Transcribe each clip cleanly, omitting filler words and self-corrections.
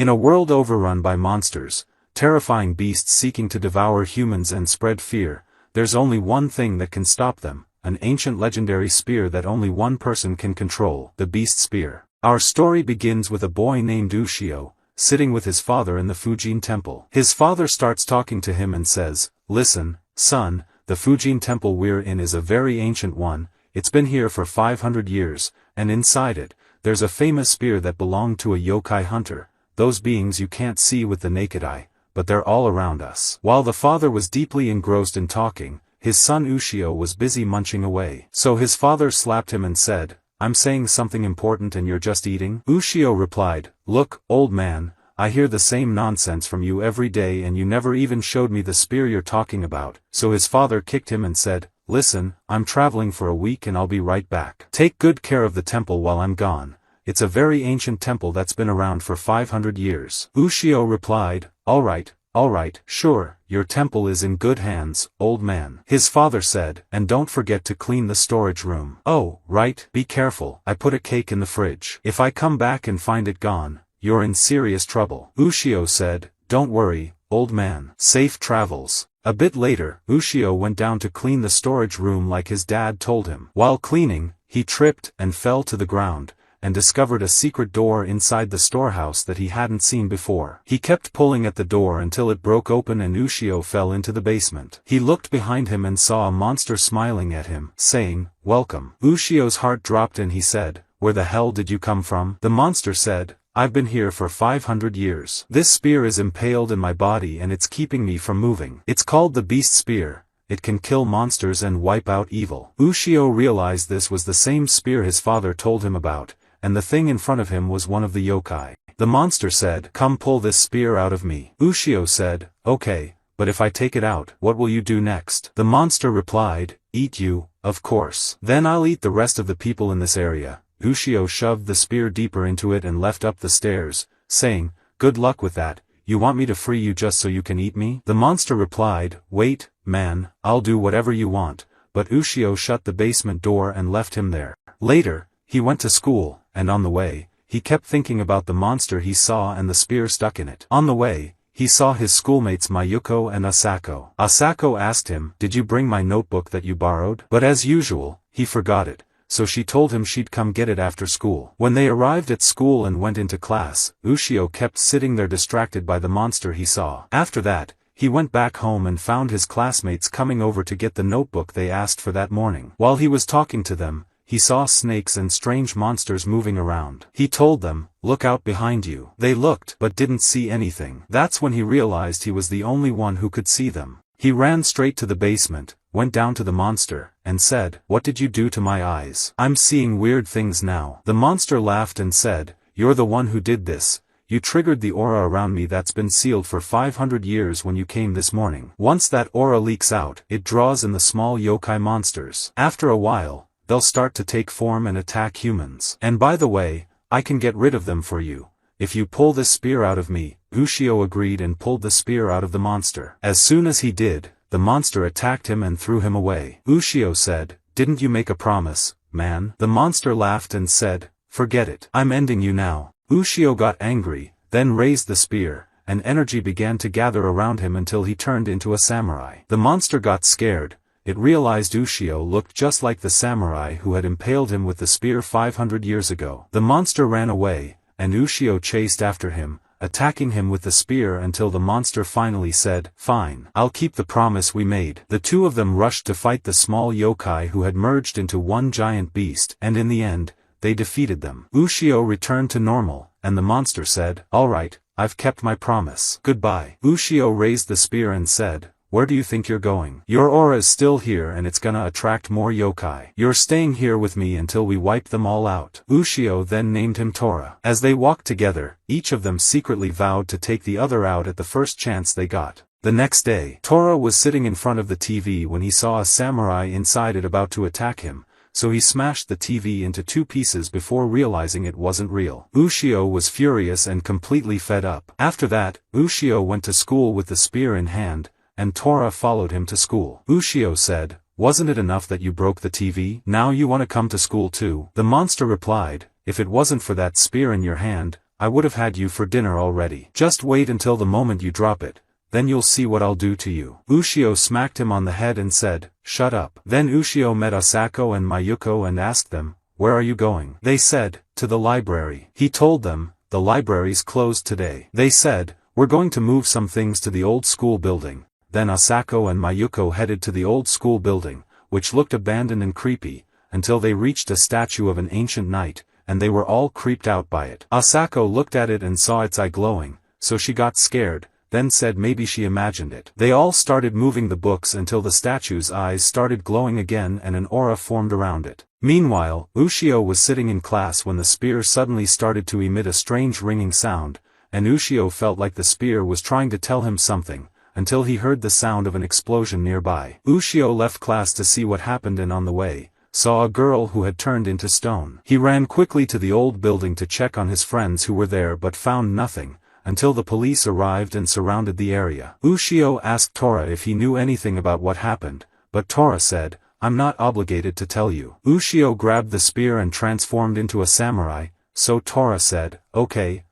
In a world overrun by monsters, terrifying beasts seeking to devour humans and spread fear, there's only one thing that can stop them, an ancient legendary spear that only one person can control, the beast spear. Our story begins with a boy named Ushio, sitting with his father in the Fujin temple. His father starts talking to him and says, "Listen, son, the Fujin temple we're in is a very ancient one, it's been here for 500 years, and inside it, there's a famous spear that belonged to a yokai hunter, those beings you can't see with the naked eye, but they're all around us." While the father was deeply engrossed in talking, his son Ushio was busy munching away. So his father slapped him and said, "I'm saying something important and you're just eating?" Ushio replied, "Look, old man, I hear the same nonsense from you every day and you never even showed me the spear you're talking about." So his father kicked him and said, "Listen, I'm traveling for a week and I'll be right back. Take good care of the temple while I'm gone. It's a very ancient temple that's been around for 500 years. Ushio replied, All right, sure, your temple is in good hands, old man." His father said, "And don't forget to clean the storage room." "Oh, right, be careful, I put a cake in the fridge. If I come back and find it gone, you're in serious trouble." Ushio said, "Don't worry, old man. Safe travels." A bit later, Ushio went down to clean the storage room like his dad told him. While cleaning, he tripped and fell to the ground, and discovered a secret door inside the storehouse that he hadn't seen before. He kept pulling at the door until it broke open and Ushio fell into the basement. He looked behind him and saw a monster smiling at him, saying, "Welcome." Ushio's heart dropped and he said, "Where the hell did you come from?" The monster said, "I've been here for 500 years. This spear is impaled in my body and it's keeping me from moving. It's called the Beast Spear. It can kill monsters and wipe out evil." Ushio realized this was the same spear his father told him about, and the thing in front of him was one of the yokai. The monster said, "Come pull this spear out of me." Ushio said, "Okay, but if I take it out, what will you do next?" The monster replied, "Eat you, of course. Then I'll eat the rest of the people in this area." Ushio shoved the spear deeper into it and left up the stairs, saying, "Good luck with that. You want me to free you just so you can eat me?" The monster replied, "Wait, man, I'll do whatever you want," but Ushio shut the basement door and left him there. Later, he went to school, and on the way, he kept thinking about the monster he saw and the spear stuck in it. On the way, he saw his schoolmates Mayuko and Asako. Asako asked him, "Did you bring my notebook that you borrowed?" But as usual, he forgot it, so she told him she'd come get it after school. When they arrived at school and went into class, Ushio kept sitting there distracted by the monster he saw. After that, he went back home and found his classmates coming over to get the notebook they asked for that morning. While he was talking to them, he saw snakes and strange monsters moving around. He told them, "Look out behind you." They looked but didn't see anything. That's when he realized he was the only one who could see them. He ran straight to the basement, went down to the monster, and said, "What did you do to my eyes? I'm seeing weird things now." The monster laughed and said, "You're the one who did this. You triggered the aura around me that's been sealed for 500 years when you came this morning. Once that aura leaks out, it draws in the small yokai monsters. After a while, they'll start to take form and attack humans. And by the way, I can get rid of them for you, if you pull this spear out of me." Ushio agreed and pulled the spear out of the monster. As soon as he did, the monster attacked him and threw him away. Ushio said, "Didn't you make a promise, man?" The monster laughed and said, "Forget it. I'm ending you now." Ushio got angry, then raised the spear, and energy began to gather around him until he turned into a samurai. The monster got scared. It realized Ushio looked just like the samurai who had impaled him with the spear 500 years ago. The monster ran away, and Ushio chased after him, attacking him with the spear until the monster finally said, "Fine, I'll keep the promise we made." The two of them rushed to fight the small yokai who had merged into one giant beast, and in the end, they defeated them. Ushio returned to normal, and the monster said, "All right, I've kept my promise. Goodbye." Ushio raised the spear and said, "Where do you think you're going? Your aura is still here and it's gonna attract more yokai. You're staying here with me until we wipe them all out." Ushio then named him Tora. As they walked together, each of them secretly vowed to take the other out at the first chance they got. The next day, Tora was sitting in front of the TV when he saw a samurai inside it about to attack him, so he smashed the TV into 2 pieces before realizing it wasn't real. Ushio was furious and completely fed up. After that, Ushio went to school with the spear in hand, and Tora followed him to school. Ushio said, "Wasn't it enough that you broke the TV? Now you want to come to school too?" The monster replied, "If it wasn't for that spear in your hand, I would have had you for dinner already. Just wait until the moment you drop it, then you'll see what I'll do to you." Ushio smacked him on the head and said, "Shut up." Then Ushio met Asako and Mayuko and asked them, "Where are you going?" They said, "To the library." He told them, "The library's closed today." They said, "We're going to move some things to the old school building." Then Asako and Mayuko headed to the old school building, which looked abandoned and creepy, until they reached a statue of an ancient knight, and they were all creeped out by it. Asako looked at it and saw its eye glowing, so she got scared, then said maybe she imagined it. They all started moving the books until the statue's eyes started glowing again and an aura formed around it. Meanwhile, Ushio was sitting in class when the spear suddenly started to emit a strange ringing sound, and Ushio felt like the spear was trying to tell him something, until he heard the sound of an explosion nearby. Ushio left class to see what happened and on the way, saw a girl who had turned into stone. He ran quickly to the old building to check on his friends who were there but found nothing, until the police arrived and surrounded the area. Ushio asked Tora if he knew anything about what happened, but Tora said, "I'm not obligated to tell you." Ushio grabbed the spear and transformed into a samurai, so Tora said, Okay,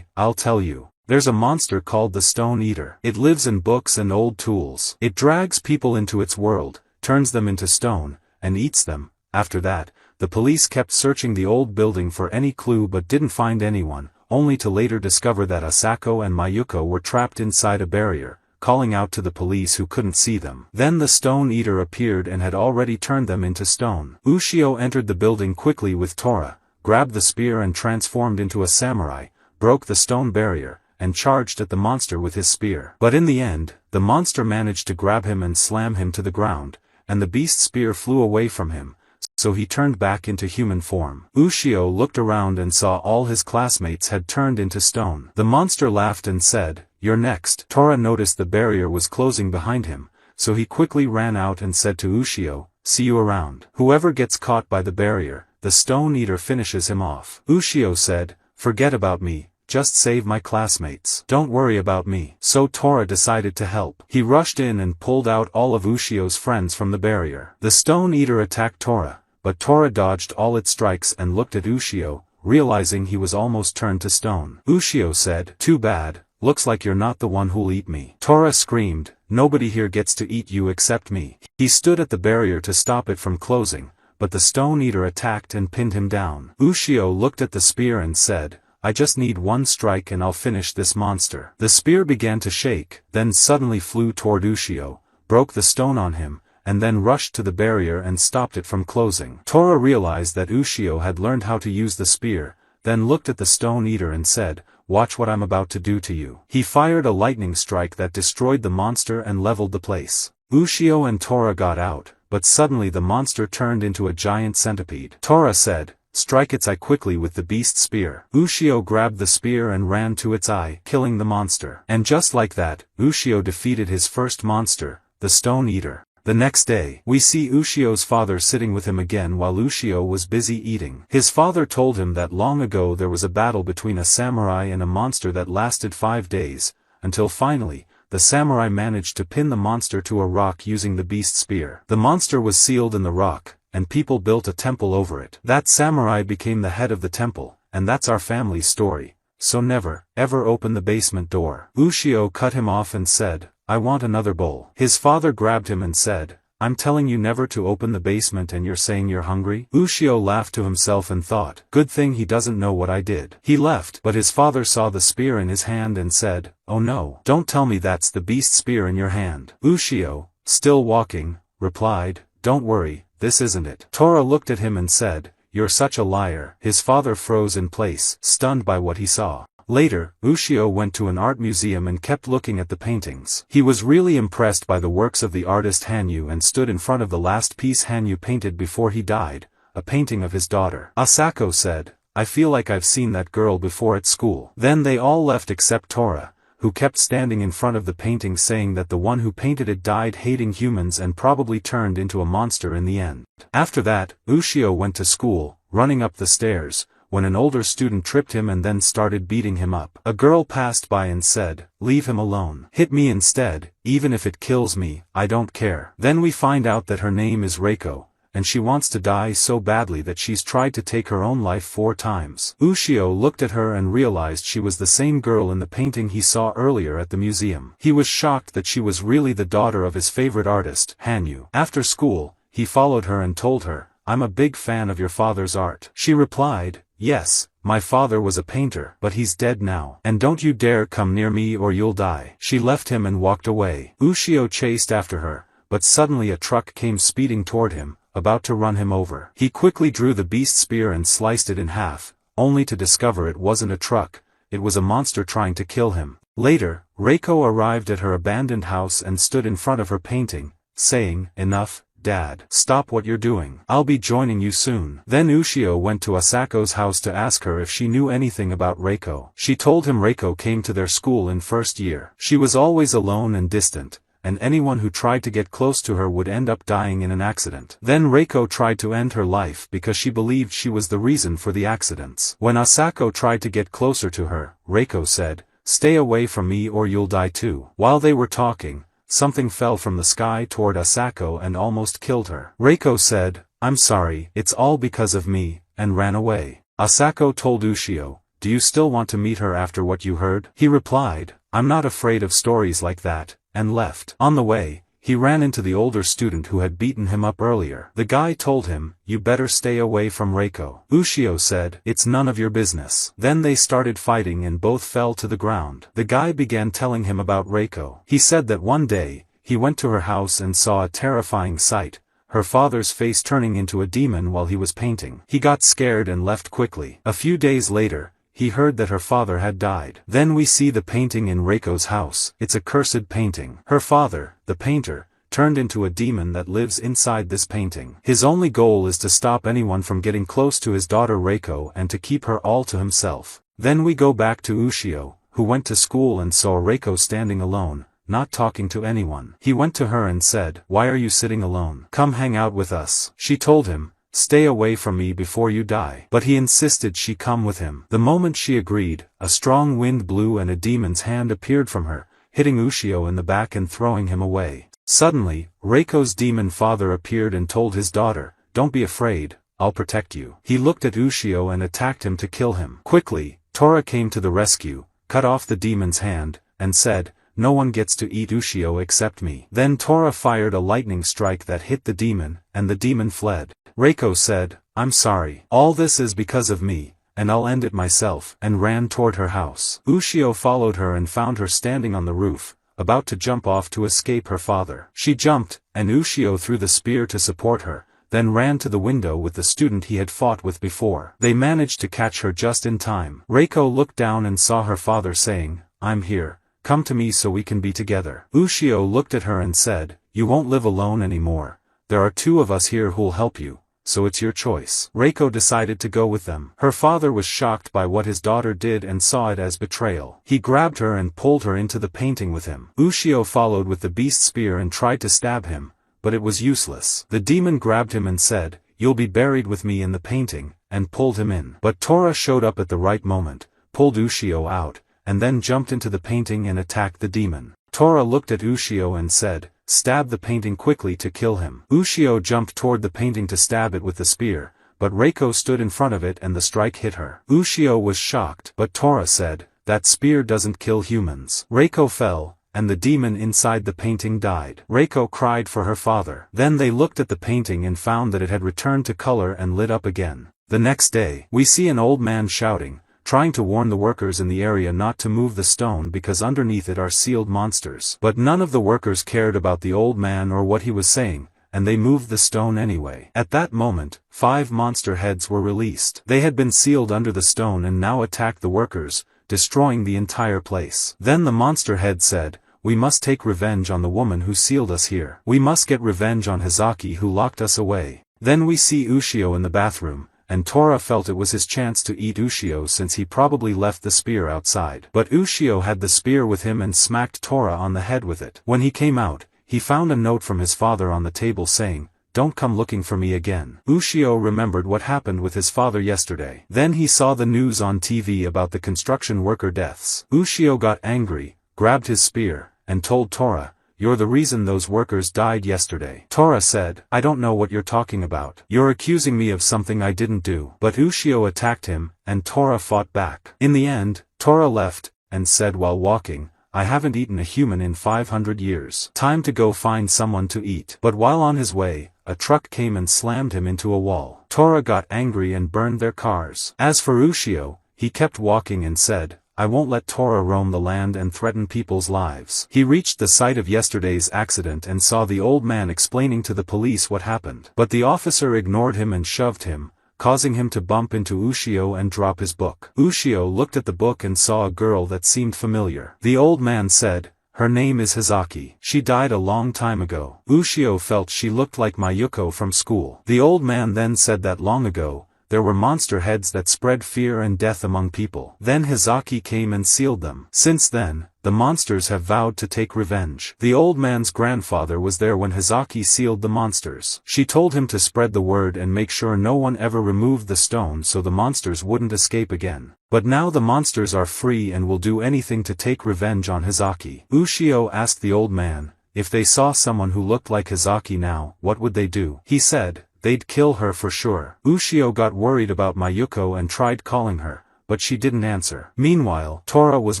I'll tell you. There's a monster called the Stone Eater. It lives in books and old tools. It drags people into its world, turns them into stone, and eats them. After that, the police kept searching the old building for any clue but didn't find anyone, only to later discover that Asako and Mayuko were trapped inside a barrier, calling out to the police who couldn't see them. Then the Stone Eater appeared and had already turned them into stone. Ushio entered the building quickly with Tora, grabbed the spear and transformed into a samurai, broke the stone barrier, and charged at the monster with his spear. But in the end, the monster managed to grab him and slam him to the ground, and the beast's spear flew away from him, so he turned back into human form. Ushio looked around and saw all his classmates had turned into stone. The monster laughed and said, "You're next." Tora noticed the barrier was closing behind him, so he quickly ran out and said to Ushio, "See you around." Whoever gets caught by the barrier, the Stone Eater finishes him off. Ushio said, "Forget about me. Just save my classmates. Don't worry about me." So Tora decided to help. He rushed in and pulled out all of Ushio's friends from the barrier. The Stone Eater attacked Tora, but Tora dodged all its strikes and looked at Ushio, realizing he was almost turned to stone. Ushio said, "Too bad, looks like you're not the one who'll eat me." Tora screamed, "Nobody here gets to eat you except me." He stood at the barrier to stop it from closing, but the Stone Eater attacked and pinned him down. Ushio looked at the spear and said, "I just need one strike and I'll finish this monster." The spear began to shake, then suddenly flew toward Ushio, broke the stone on him, and then rushed to the barrier and stopped it from closing. Tora realized that Ushio had learned how to use the spear, then looked at the Stone Eater and said, "Watch what I'm about to do to you." He fired a lightning strike that destroyed the monster and leveled the place. Ushio and Tora got out, but suddenly the monster turned into a giant centipede. Tora said, "Strike its eye quickly with the beast's spear." Ushio grabbed the spear and ran to its eye, killing the monster. And just like that, Ushio defeated his first monster, the Stone Eater. The next day, we see Ushio's father sitting with him again while Ushio was busy eating. His father told him that long ago there was a battle between a samurai and a monster that lasted 5 days, until finally, the samurai managed to pin the monster to a rock using the beast's spear. The monster was sealed in the rock, and people built a temple over it. That samurai became the head of the temple, and that's our family's story. So never, ever open the basement door. Ushio cut him off and said, "I want another bowl." His father grabbed him and said, "I'm telling you never to open the basement and you're saying you're hungry?" Ushio laughed to himself and thought, "Good thing he doesn't know what I did." He left, but his father saw the spear in his hand and said, "Oh no, don't tell me that's the beast's spear in your hand." Ushio, still walking, replied, "Don't worry. This isn't it." Tora looked at him and said, "You're such a liar." His father froze in place, stunned by what he saw. Later, Ushio went to an art museum and kept looking at the paintings. He was really impressed by the works of the artist Hanyu and stood in front of the last piece Hanyu painted before he died, a painting of his daughter. Asako said, "I feel like I've seen that girl before at school." Then they all left except Tora, who kept standing in front of the painting saying that the one who painted it died hating humans and probably turned into a monster in the end. After that, Ushio went to school, running up the stairs, when an older student tripped him and then started beating him up. A girl passed by and said, "Leave him alone. Hit me instead, even if it kills me, I don't care." Then we find out that her name is Reiko, and she wants to die so badly that she's tried to take her own life 4 times. Ushio looked at her and realized she was the same girl in the painting he saw earlier at the museum. He was shocked that she was really the daughter of his favorite artist, Hanyu. After school, he followed her and told her, "I'm a big fan of your father's art." She replied, "Yes, my father was a painter, but he's dead now. And don't you dare come near me or you'll die." She left him and walked away. Ushio chased after her, but suddenly a truck came speeding toward him, about to run him over. He quickly drew the beast spear and sliced it in half, only to discover it wasn't a truck, it was a monster trying to kill him. Later, Reiko arrived at her abandoned house and stood in front of her painting, saying, "Enough, Dad. Stop what you're doing. I'll be joining you soon." Then Ushio went to Asako's house to ask her if she knew anything about Reiko. She told him Reiko came to their school in first year. She was always alone and distant, and anyone who tried to get close to her would end up dying in an accident. Then Reiko tried to end her life because she believed she was the reason for the accidents. When Asako tried to get closer to her, Reiko said, "Stay away from me or you'll die too." While they were talking, something fell from the sky toward Asako and almost killed her. Reiko said, "I'm sorry, it's all because of me," and ran away. Asako told Ushio, "Do you still want to meet her after what you heard?" He replied, "I'm not afraid of stories like that," and left. On the way, he ran into the older student who had beaten him up earlier. The guy told him, "You better stay away from Reiko." Ushio said, "It's none of your business." Then they started fighting and both fell to the ground. The guy began telling him about Reiko. He said that one day, he went to her house and saw a terrifying sight, her father's face turning into a demon while he was painting. He got scared and left quickly. A few days later, he heard that her father had died. Then we see the painting in Reiko's house. It's a cursed painting. Her father, the painter, turned into a demon that lives inside this painting. His only goal is to stop anyone from getting close to his daughter Reiko and to keep her all to himself. Then we go back to Ushio, who went to school and saw Reiko standing alone, not talking to anyone. He went to her and said, "Why are you sitting alone? Come hang out with us." She told him, "Stay away from me before you die." But he insisted she come with him. The moment she agreed, a strong wind blew and a demon's hand appeared from her, hitting Ushio in the back and throwing him away. Suddenly, Reiko's demon father appeared and told his daughter, "Don't be afraid, I'll protect you." He looked at Ushio and attacked him to kill him. Quickly, Tora came to the rescue, cut off the demon's hand, and said, "No one gets to eat Ushio except me." Then Tora fired a lightning strike that hit the demon, and the demon fled. Reiko said, "I'm sorry. All this is because of me, and I'll end it myself," and ran toward her house. Ushio followed her and found her standing on the roof, about to jump off to escape her father. She jumped, and Ushio threw the spear to support her, then ran to the window with the student he had fought with before. They managed to catch her just in time. Reiko looked down and saw her father saying, "I'm here. Come to me so we can be together." Ushio looked at her and said, "You won't live alone anymore. There are 2 of us here who'll help you, so it's your choice." Reiko decided to go with them. Her father was shocked by what his daughter did and saw it as betrayal. He grabbed her and pulled her into the painting with him. Ushio followed with the beast spear and tried to stab him, but it was useless. The demon grabbed him and said, "You'll be buried with me in the painting," and pulled him in. But Tora showed up at the right moment, pulled Ushio out, and then jumped into the painting and attacked the demon. Tora looked at Ushio and said, "Stab the painting quickly to kill him." Ushio jumped toward the painting to stab it with the spear, but Reiko stood in front of it and the strike hit her. Ushio was shocked, but Tora said, "That spear doesn't kill humans." Reiko fell, and the demon inside the painting died. Reiko cried for her father. Then they looked at the painting and found that it had returned to color and lit up again. The next day, we see an old man shouting, trying to warn the workers in the area not to move the stone because underneath it are sealed monsters. But none of the workers cared about the old man or what he was saying, and they moved the stone anyway. At that moment, 5 monster heads were released. They had been sealed under the stone and now attacked the workers, destroying the entire place. Then the monster head said, "We must take revenge on the woman who sealed us here. We must get revenge on Hizaki who locked us away." Then we see Ushio in the bathroom, and Tora felt it was his chance to eat Ushio since he probably left the spear outside. But Ushio had the spear with him and smacked Tora on the head with it. When he came out, he found a note from his father on the table saying, "Don't come looking for me again." Ushio remembered what happened with his father yesterday. Then he saw the news on TV about the construction worker deaths. Ushio got angry, grabbed his spear, and told Tora, you're the reason those workers died yesterday. Tora said, I don't know what you're talking about. You're accusing me of something I didn't do. But Ushio attacked him, and Tora fought back. In the end, Tora left, and said while walking, I haven't eaten a human in 500 years. Time to go find someone to eat. But while on his way, a truck came and slammed him into a wall. Tora got angry and burned their cars. As for Ushio, he kept walking and said, I won't let Tora roam the land and threaten people's lives. He reached the site of yesterday's accident and saw the old man explaining to the police what happened. But the officer ignored him and shoved him, causing him to bump into Ushio and drop his book. Ushio looked at the book and saw a girl that seemed familiar. The old man said, her name is Hizaki. She died a long time ago. Ushio felt she looked like Mayuko from school. The old man then said that long ago, there were monster heads that spread fear and death among people. Then Hizaki came and sealed them. Since then, the monsters have vowed to take revenge. The old man's grandfather was there when Hizaki sealed the monsters. She told him to spread the word and make sure no one ever removed the stone so the monsters wouldn't escape again. But now the monsters are free and will do anything to take revenge on Hizaki. Ushio asked the old man, if they saw someone who looked like Hizaki now, what would they do? He said, they'd kill her for sure. Ushio got worried about Mayuko and tried calling her, but she didn't answer. Meanwhile, Tora was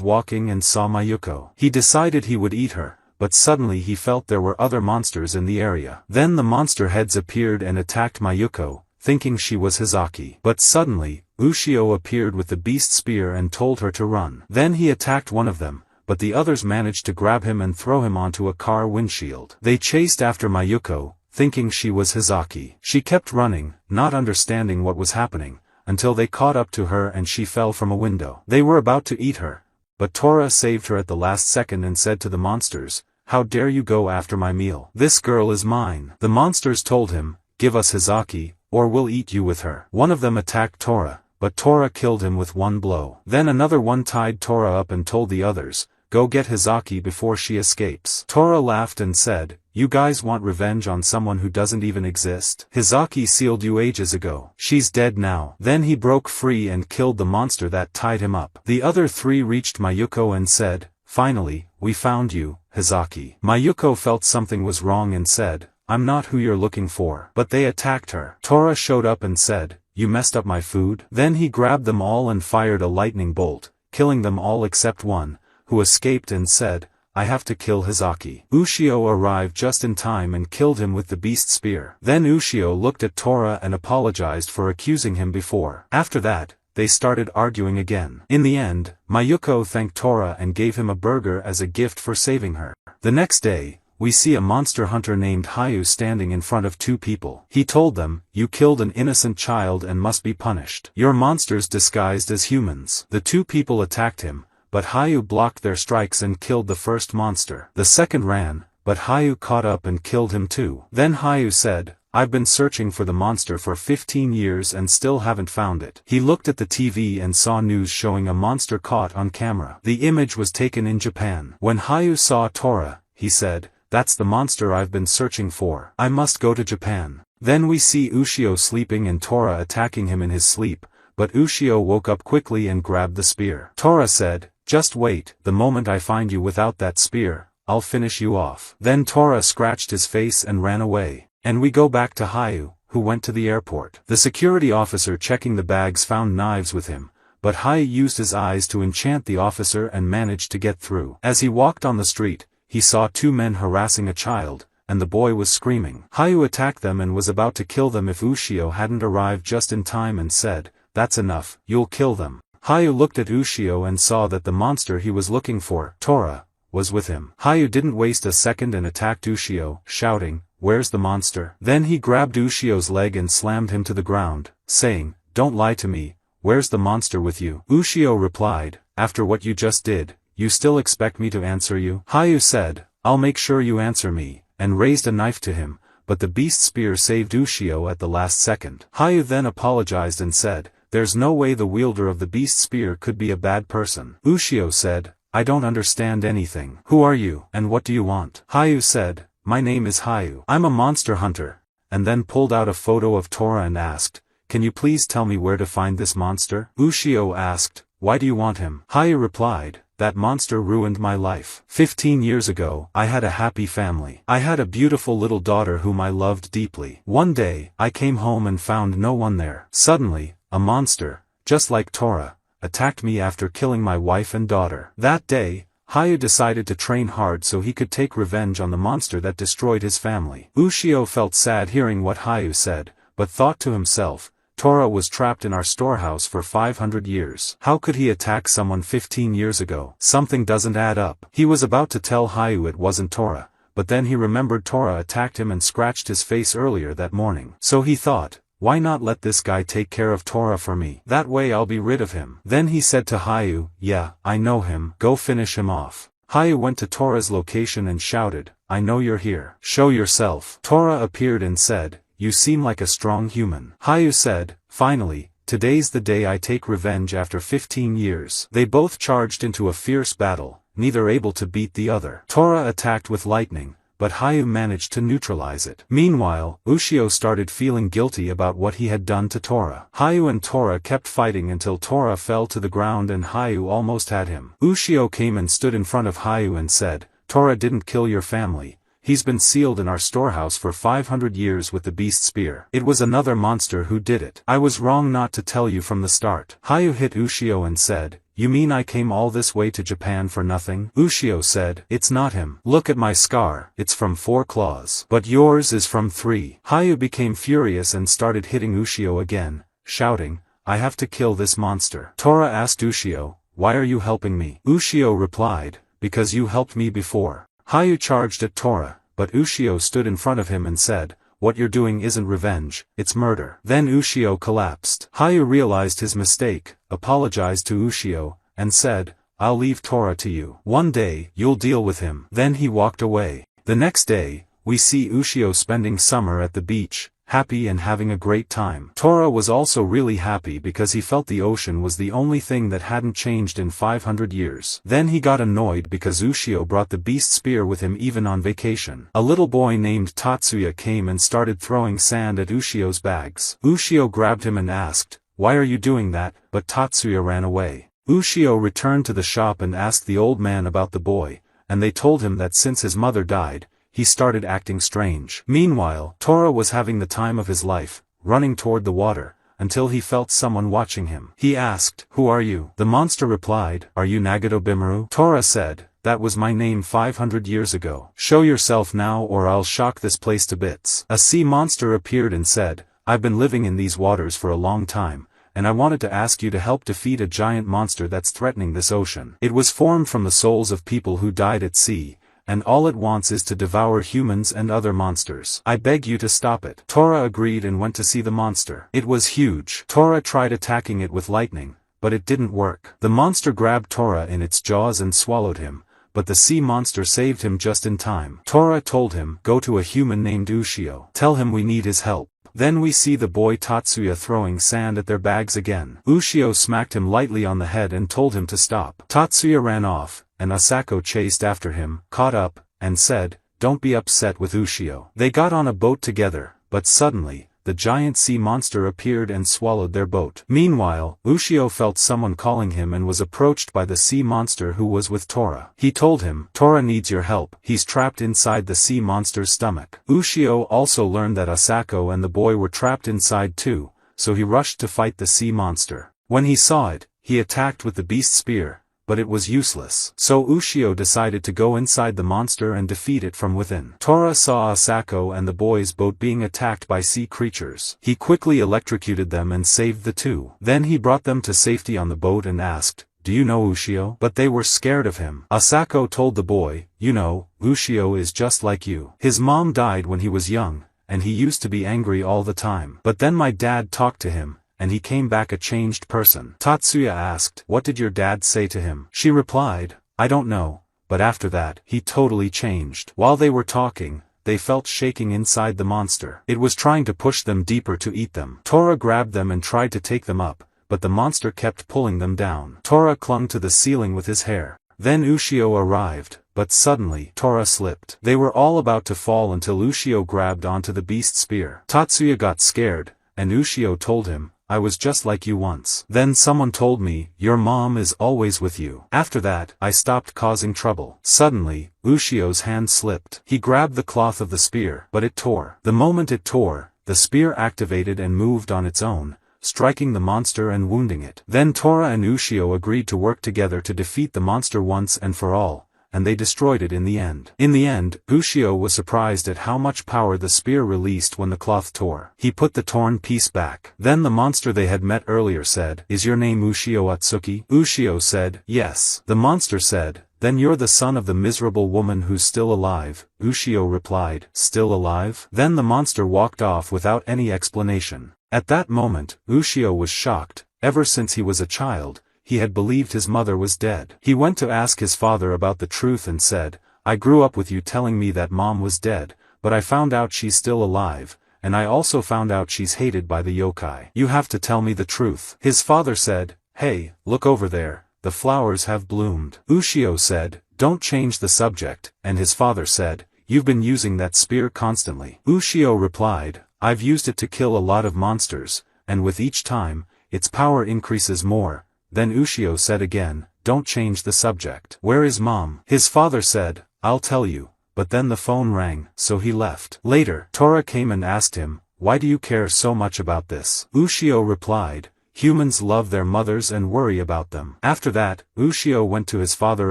walking and saw Mayuko. He decided he would eat her, but suddenly he felt there were other monsters in the area. Then the monster heads appeared and attacked Mayuko, thinking she was Hizaki. But suddenly, Ushio appeared with the beast spear and told her to run. Then he attacked one of them, but the others managed to grab him and throw him onto a car windshield. They chased after Mayuko, thinking she was Hizaki. She kept running, not understanding what was happening, until they caught up to her and she fell from a window. They were about to eat her, but Tora saved her at the last second and said to the monsters, how dare you go after my meal? This girl is mine. The monsters told him, give us Hizaki, or we'll eat you with her. One of them attacked Tora, but Tora killed him with one blow. Then another one tied Tora up and told the others, go get Hizaki before she escapes. Tora laughed and said, you guys want revenge on someone who doesn't even exist? Hizaki sealed you ages ago. She's dead now. Then he broke free and killed the monster that tied him up. The other three reached Mayuko and said, finally, we found you, Hizaki. Mayuko felt something was wrong and said, I'm not who you're looking for. But they attacked her. Tora showed up and said, you messed up my food? Then he grabbed them all and fired a lightning bolt, killing them all except one, who escaped and said, I have to kill Hizaki. Ushio arrived just in time and killed him with the beast spear. Then Ushio looked at Tora and apologized for accusing him before. After that, they started arguing again. In the end, Mayuko thanked Tora and gave him a burger as a gift for saving her. The next day, we see a monster hunter named Hayu standing in front of two people. He told them, you killed an innocent child and must be punished. You're monsters disguised as humans. The two people attacked him, but Hayu blocked their strikes and killed the first monster. The second ran, but Hayu caught up and killed him too. Then Hayu said, I've been searching for the monster for 15 years and still haven't found it. He looked at the TV and saw news showing a monster caught on camera. The image was taken in Japan. When Hayu saw Tora, he said, that's the monster I've been searching for. I must go to Japan. Then we see Ushio sleeping and Tora attacking him in his sleep, but Ushio woke up quickly and grabbed the spear. Tora said, just wait, the moment I find you without that spear, I'll finish you off. Then Tora scratched his face and ran away. And we go back to Hayu, who went to the airport. The security officer checking the bags found knives with him, but Hayu used his eyes to enchant the officer and managed to get through. As he walked on the street, he saw two men harassing a child, and the boy was screaming. Hayu attacked them and was about to kill them if Ushio hadn't arrived just in time and said, that's enough, you'll kill them. Hayu looked at Ushio and saw that the monster he was looking for, Tora, was with him. Hayu didn't waste a second and attacked Ushio, shouting, where's the monster? Then he grabbed Ushio's leg and slammed him to the ground, saying, don't lie to me, where's the monster with you? Ushio replied, after what you just did, you still expect me to answer you? Hayu said, I'll make sure you answer me, and raised a knife to him, but the beast spear saved Ushio at the last second. Hayu then apologized and said, there's no way the wielder of the beast spear could be a bad person. Ushio said, I don't understand anything. Who are you, and what do you want? Hayu said, my name is Hayu. I'm a monster hunter, and then pulled out a photo of Tora and asked, can you please tell me where to find this monster? Ushio asked, why do you want him? Hayu replied, that monster ruined my life. 15 years ago, I had a happy family. I had a beautiful little daughter whom I loved deeply. One day, I came home and found no one there. Suddenly, a monster, just like Tora, attacked me after killing my wife and daughter. That day, Hayu decided to train hard so he could take revenge on the monster that destroyed his family. Ushio felt sad hearing what Hayu said, but thought to himself, Tora was trapped in our storehouse for 500 years. How could he attack someone 15 years ago? Something doesn't add up. He was about to tell Hayu it wasn't Tora, but then he remembered Tora attacked him and scratched his face earlier that morning. So he thought, why not let this guy take care of Tora for me? That way I'll be rid of him. Then he said to Hayu, yeah, I know him, go finish him off. Hayu went to Tora's location and shouted, I know you're here. Show yourself. Tora appeared and said, you seem like a strong human. Hayu said, finally, today's the day I take revenge after 15 years. They both charged into a fierce battle, neither able to beat the other. Tora attacked with lightning, but Hayu managed to neutralize it. Meanwhile, Ushio started feeling guilty about what he had done to Tora. Hayu and Tora kept fighting until Tora fell to the ground and Hayu almost had him. Ushio came and stood in front of Hayu and said, Tora didn't kill your family. He's been sealed in our storehouse for 500 years with the beast spear. It was another monster who did it. I was wrong not to tell you from the start. Hayu hit Ushio and said, you mean I came all this way to Japan for nothing? Ushio said, it's not him. Look at my scar. It's from 4 claws. But yours is from 3. Hayu became furious and started hitting Ushio again, shouting, I have to kill this monster. Tora asked Ushio, why are you helping me? Ushio replied, because you helped me before. Hayu charged at Tora, but Ushio stood in front of him and said, what you're doing isn't revenge, it's murder. Then Ushio collapsed. Hayu realized his mistake, apologized to Ushio, and said, I'll leave Tora to you. One day, you'll deal with him. Then he walked away. The next day, we see Ushio spending summer at the beach, happy and having a great time. Tora was also really happy because he felt the ocean was the only thing that hadn't changed in 500 years. Then he got annoyed because Ushio brought the beast spear with him even on vacation. A little boy named Tatsuya came and started throwing sand at Ushio's bags. Ushio grabbed him and asked, why are you doing that? But Tatsuya ran away. Ushio returned to the shop and asked the old man about the boy, and they told him that since his mother died, he started acting strange. Meanwhile, Tora was having the time of his life, running toward the water, until he felt someone watching him. He asked, who are you? The monster replied, are you Nagato Bimuru? Tora said, that was my name 500 years ago. Show yourself now or I'll shock this place to bits. A sea monster appeared and said, I've been living in these waters for a long time, and I wanted to ask you to help defeat a giant monster that's threatening this ocean. It was formed from the souls of people who died at sea, and all it wants is to devour humans and other monsters. I beg you to stop it. Tora agreed and went to see the monster. It was huge. Tora tried attacking it with lightning, but it didn't work. The monster grabbed Tora in its jaws and swallowed him, but the sea monster saved him just in time. Tora told him, go to a human named Ushio. Tell him we need his help. Then we see the boy Tatsuya throwing sand at their bags again. Ushio smacked him lightly on the head and told him to stop. Tatsuya ran off, and Asako chased after him, caught up, and said, don't be upset with Ushio. They got on a boat together, but suddenly, the giant sea monster appeared and swallowed their boat. Meanwhile, Ushio felt someone calling him and was approached by the sea monster who was with Tora. He told him, Tora needs your help. He's trapped inside the sea monster's stomach. Ushio also learned that Asako and the boy were trapped inside too, so he rushed to fight the sea monster. When he saw it, he attacked with the beast spear, but it was useless. So Ushio decided to go inside the monster and defeat it from within. Tora saw Asako and the boy's boat being attacked by sea creatures. He quickly electrocuted them and saved the two. Then he brought them to safety on the boat and asked, do you know Ushio? But they were scared of him. Asako told the boy, you know, Ushio is just like you. His mom died when he was young, and he used to be angry all the time. But then my dad talked to him, and he came back a changed person. Tatsuya asked, what did your dad say to him? She replied, I don't know, but after that, he totally changed. While they were talking, they felt shaking inside the monster. It was trying to push them deeper to eat them. Tora grabbed them and tried to take them up, but the monster kept pulling them down. Tora clung to the ceiling with his hair. Then Ushio arrived, but suddenly, Tora slipped. They were all about to fall until Ushio grabbed onto the beast spear. Tatsuya got scared, and Ushio told him, I was just like you once. Then someone told me, your mom is always with you. After that, I stopped causing trouble. Suddenly, Ushio's hand slipped. He grabbed the cloth of the spear, but it tore. The moment it tore, the spear activated and moved on its own, striking the monster and wounding it. Then Tora and Ushio agreed to work together to defeat the monster once and for all, and they destroyed it in the end. In the end, Ushio was surprised at how much power the spear released when the cloth tore. He put the torn piece back. Then the monster they had met earlier said, "Is your name Ushio Atsuki?" Ushio said, "Yes." The monster said, "Then you're the son of the miserable woman who's still alive." Ushio replied, "Still alive?" Then the monster walked off without any explanation. At that moment, Ushio was shocked. Ever since he was a child, he had believed his mother was dead. He went to ask his father about the truth and said, "I grew up with you telling me that mom was dead, but I found out she's still alive, and I also found out she's hated by the yokai. You have to tell me the truth." His father said, "Hey, look over there, the flowers have bloomed." Ushio said, "Don't change the subject," and his father said, "You've been using that spear constantly." Ushio replied, "I've used it to kill a lot of monsters, and with each time, its power increases more." Then Ushio said again, "Don't change the subject. Where is mom?" His father said, "I'll tell you," but then the phone rang, so he left. Later, Tora came and asked him, "Why do you care so much about this?" Ushio replied, "Humans love their mothers and worry about them." After that, Ushio went to his father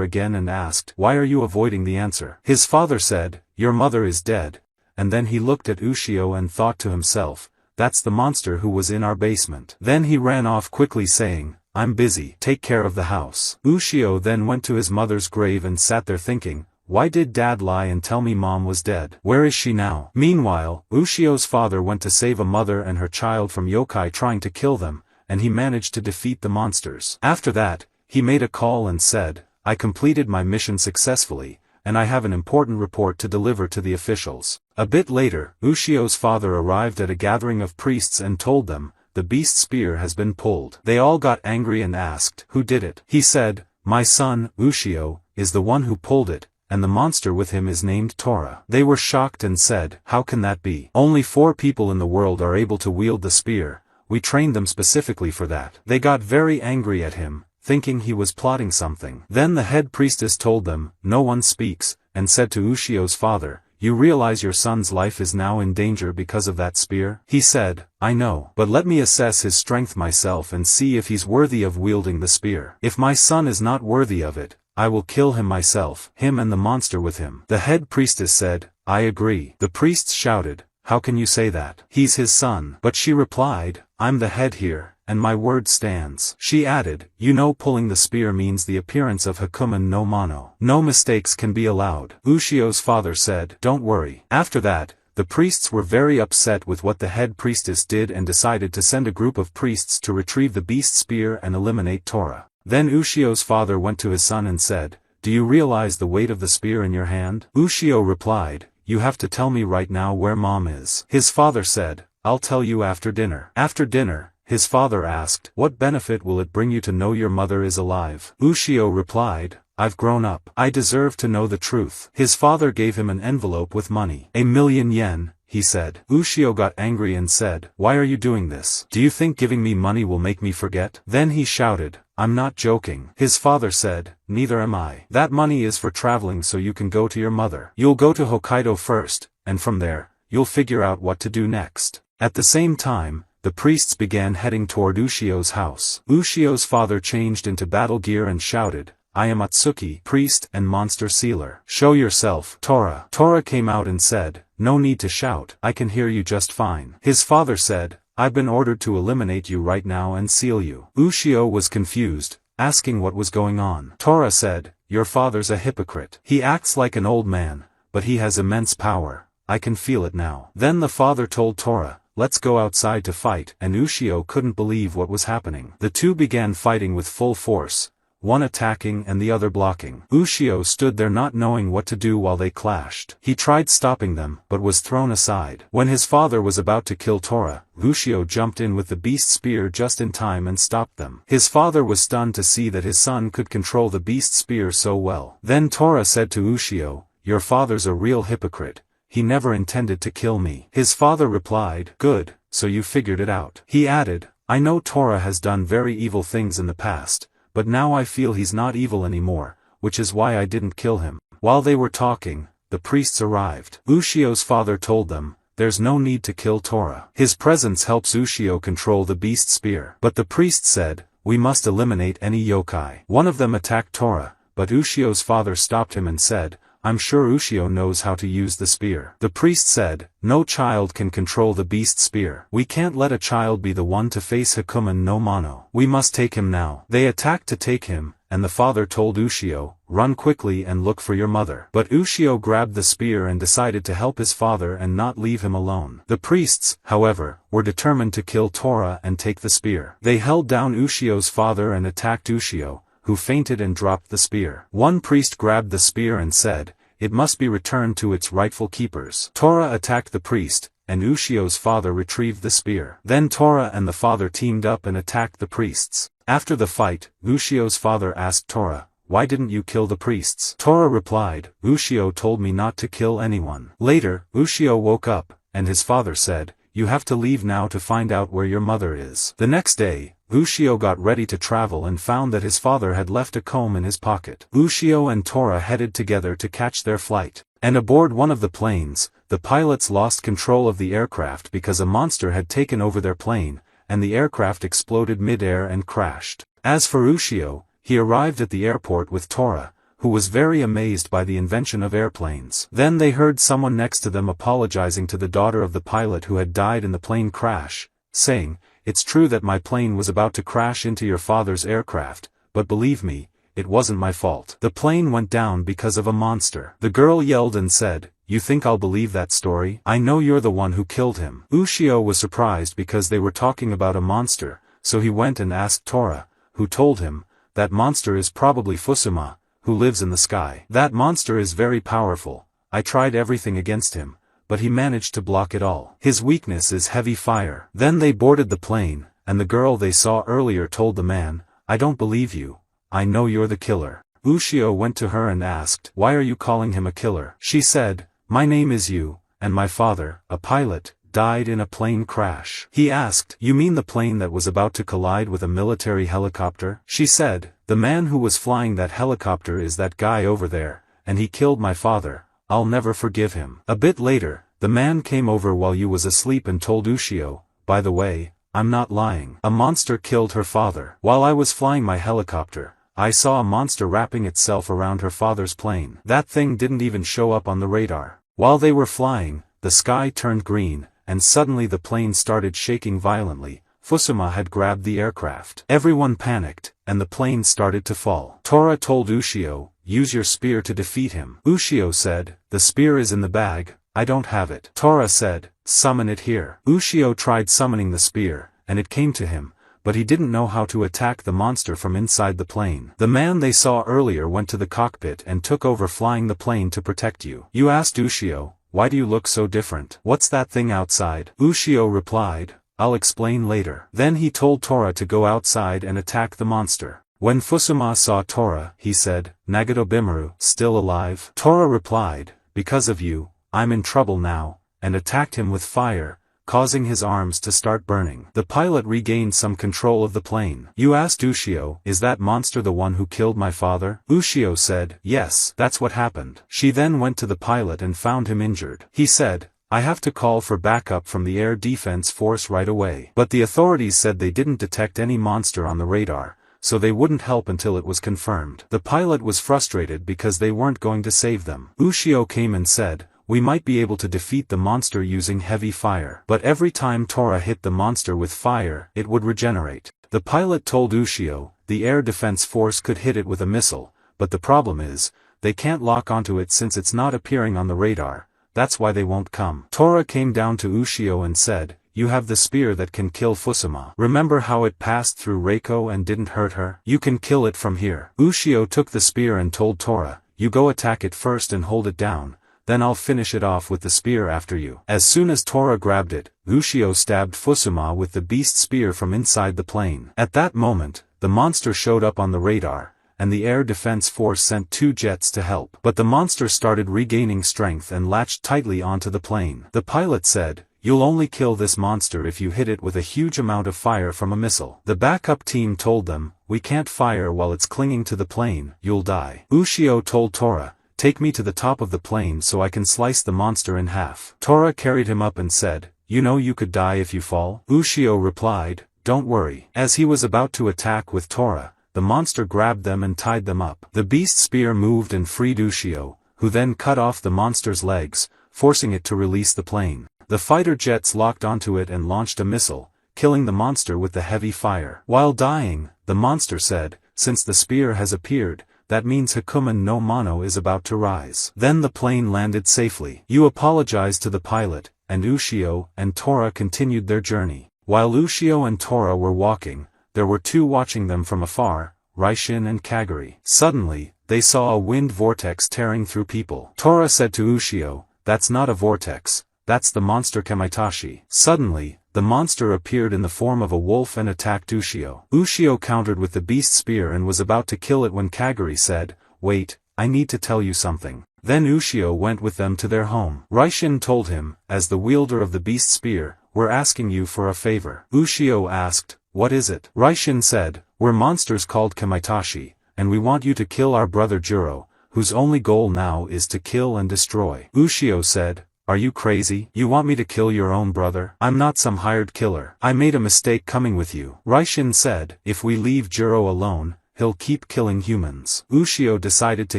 again and asked, "Why are you avoiding the answer?" His father said, "Your mother is dead," and then he looked at Ushio and thought to himself, "That's the monster who was in our basement." Then he ran off quickly saying, "I'm busy. Take care of the house." Ushio then went to his mother's grave and sat there thinking, why did dad lie and tell me mom was dead? Where is she now? Meanwhile, Ushio's father went to save a mother and her child from yokai trying to kill them, and he managed to defeat the monsters. After that, he made a call and said, "I completed my mission successfully, and I have an important report to deliver to the officials." A bit later, Ushio's father arrived at a gathering of priests and told them, "The beast spear has been pulled." They all got angry and asked, "Who did it?" He said, "My son, Ushio, is the one who pulled it, and the monster with him is named Tora." They were shocked and said, "How can that be? Only 4 people in the world are able to wield the spear. We trained them specifically for that." They got very angry at him, thinking he was plotting something. Then the head priestess told them, "No one speaks," and said to Ushio's father, "You realize your son's life is now in danger because of that spear?" He said, "I know, but let me assess his strength myself and see if he's worthy of wielding the spear. If my son is not worthy of it, I will kill him myself, him and the monster with him." The head priestess said, "I agree." The priests shouted, "How can you say that? He's his son." But she replied, "I'm the head here, and my word stands." She added, "You know pulling the spear means the appearance of Hakumen no Mano. No mistakes can be allowed." Ushio's father said, "Don't worry." After that, the priests were very upset with what the head priestess did and decided to send a group of priests to retrieve the beast spear and eliminate Tora. Then Ushio's father went to his son and said, "Do you realize the weight of the spear in your hand?" Ushio replied, "You have to tell me right now where mom is." His father said, "I'll tell you after dinner." After dinner, his father asked, "What benefit will it bring you to know your mother is alive?" Ushio replied, "I've grown up. I deserve to know the truth." His father gave him an envelope with money. "1,000,000 yen, he said. Ushio got angry and said, "Why are you doing this? Do you think giving me money will make me forget?" Then he shouted, "I'm not joking." His father said, "Neither am I. That money is for traveling so you can go to your mother. You'll go to Hokkaido first, and from there, you'll figure out what to do next." At the same time, the priests began heading toward Ushio's house. Ushio's father changed into battle gear and shouted, "I am Atsuki, priest and monster sealer. Show yourself, Tora." Tora came out and said, "No need to shout, I can hear you just fine." His father said, "I've been ordered to eliminate you right now and seal you." Ushio was confused, asking what was going on. Tora said, "Your father's a hypocrite. He acts like an old man, but he has immense power. I can feel it now." Then the father told Tora, "Let's go outside to fight," and Ushio couldn't believe what was happening. The two began fighting with full force, one attacking and the other blocking. Ushio stood there not knowing what to do while they clashed. He tried stopping them, but was thrown aside. When his father was about to kill Tora, Ushio jumped in with the beast spear just in time and stopped them. His father was stunned to see that his son could control the beast spear so well. Then Tora said to Ushio, "Your father's a real hypocrite. He never intended to kill me." His father replied, "Good, so you figured it out." He added, I know Tora has done very evil things in the past, but now I feel he's not evil anymore, which is why I didn't kill him. While they were talking, the priests arrived. Ushio's father told them, there's no need to kill Tora. His presence helps Ushio control the beast spear. But the priest said, we must eliminate any yokai. One of them attacked Tora, but Ushio's father stopped him and said, I'm sure Ushio knows how to use the spear. The priest said, no child can control the beast spear. We can't let a child be the one to face Hakumen no Mano. We must take him now. They attacked to take him, and the father told Ushio, run quickly and look for your mother. But Ushio grabbed the spear and decided to help his father and not leave him alone. The priests, however, were determined to kill Tora and take the spear. They held down Ushio's father and attacked Ushio, who fainted and dropped the spear. One priest grabbed the spear and said, it must be returned to its rightful keepers. Tora attacked the priest, and Ushio's father retrieved the spear. Then Tora and the father teamed up and attacked the priests. After the fight, Ushio's father asked Tora, why didn't you kill the priests? Tora replied, Ushio told me not to kill anyone. Later, Ushio woke up, and his father said, you have to leave now to find out where your mother is. The next day, Ushio got ready to travel and found that his father had left a comb in his pocket. Ushio and Tora headed together to catch their flight. And aboard one of the planes, the pilots lost control of the aircraft because a monster had taken over their plane, and the aircraft exploded mid-air and crashed. As for Ushio, he arrived at the airport with Tora, who was very amazed by the invention of airplanes. Then they heard someone next to them apologizing to the daughter of the pilot who had died in the plane crash, saying, it's true that my plane was about to crash into your father's aircraft, but believe me, it wasn't my fault. The plane went down because of a monster. The girl yelled and said, you think I'll believe that story? I know you're the one who killed him. Ushio was surprised because they were talking about a monster, so he went and asked Tora, who told him, that monster is probably Fusuma, who lives in the sky. That monster is very powerful. I tried everything against him, but he managed to block it all. His weakness is heavy fire. Then they boarded the plane, and the girl they saw earlier told the man, I don't believe you. I know you're the killer. Ushio went to her and asked, why are you calling him a killer? She said, my name is Yu, and my father, a pilot, died in a plane crash. He asked, you mean the plane that was about to collide with a military helicopter? She said, the man who was flying that helicopter is that guy over there, and he killed my father. I'll never forgive him. A bit later, the man came over while Yu was asleep and told Ushio, by the way, I'm not lying. A monster killed her father. While I was flying my helicopter, I saw a monster wrapping itself around her father's plane. That thing didn't even show up on the radar. While they were flying, the sky turned green, and suddenly the plane started shaking violently. Fusuma had grabbed the aircraft. Everyone panicked, and the plane started to fall. Tora told Ushio, use your spear to defeat him. Ushio said, the spear is in the bag, I don't have it. Tora said, summon it here. Ushio tried summoning the spear, and it came to him, but he didn't know how to attack the monster from inside the plane. The man they saw earlier went to the cockpit and took over flying the plane to protect you. You asked Ushio, why do you look so different? What's that thing outside? Ushio replied, I'll explain later. Then he told Tora to go outside and attack the monster. When Fusuma saw Tora, he said, Nagato Bimaru, still alive? Tora replied, because of you, I'm in trouble now, and attacked him with fire, causing his arms to start burning. The pilot regained some control of the plane. You asked Ushio, is that monster the one who killed my father? Ushio said, yes, that's what happened. She then went to the pilot and found him injured. He said, I have to call for backup from the air defense force right away. But the authorities said they didn't detect any monster on the radar, so they wouldn't help until it was confirmed. The pilot was frustrated because they weren't going to save them. Ushio came and said, we might be able to defeat the monster using heavy fire. But every time Tora hit the monster with fire, it would regenerate. The pilot told Ushio, the air defense force could hit it with a missile, but the problem is, they can't lock onto it since it's not appearing on the radar. That's why they won't come. Tora came down to Ushio and said, you have the spear that can kill Fusuma. Remember how it passed through Reiko and didn't hurt her? You can kill it from here. Ushio took the spear and told Tora, you go attack it first and hold it down, then I'll finish it off with the spear after you. As soon as Tora grabbed it, Ushio stabbed Fusuma with the beast spear from inside the plane. At that moment, the monster showed up on the radar, and the air defense force sent 2 jets to help. But the monster started regaining strength and latched tightly onto the plane. The pilot said, You'll only kill this monster if you hit it with a huge amount of fire from a missile. The backup team told them, we can't fire while it's clinging to the plane, you'll die. Ushio told Tora, take me to the top of the plane so I can slice the monster in half. Tora carried him up and said, you know you could die if you fall? Ushio replied, don't worry. As he was about to attack with Tora, the monster grabbed them and tied them up. The beast spear moved and freed Ushio, who then cut off the monster's legs, forcing it to release the plane. The fighter jets locked onto it and launched a missile, killing the monster with the heavy fire. While dying, the monster said, since the spear has appeared, that means Hakumen no Mano is about to rise. Then the plane landed safely. You apologized to the pilot, and Ushio and Tora continued their journey. While Ushio and Tora were walking, there were two watching them from afar, Raishin and Kagari. Suddenly, they saw a wind vortex tearing through people. Tora said to Ushio, that's not a vortex, that's the monster Kamaitashi. Suddenly, the monster appeared in the form of a wolf and attacked Ushio. Ushio countered with the beast spear and was about to kill it when Kagari said, wait, I need to tell you something. Then Ushio went with them to their home. Raishin told him, as the wielder of the beast spear, we're asking you for a favor. Ushio asked, what is it? Raishin said, we're monsters called Kamaitashi, and we want you to kill our brother Juro, whose only goal now is to kill and destroy. Ushio said, are you crazy? You want me to kill your own brother? I'm not some hired killer. I made a mistake coming with you. Raishin said, if we leave Juro alone, he'll keep killing humans. Ushio decided to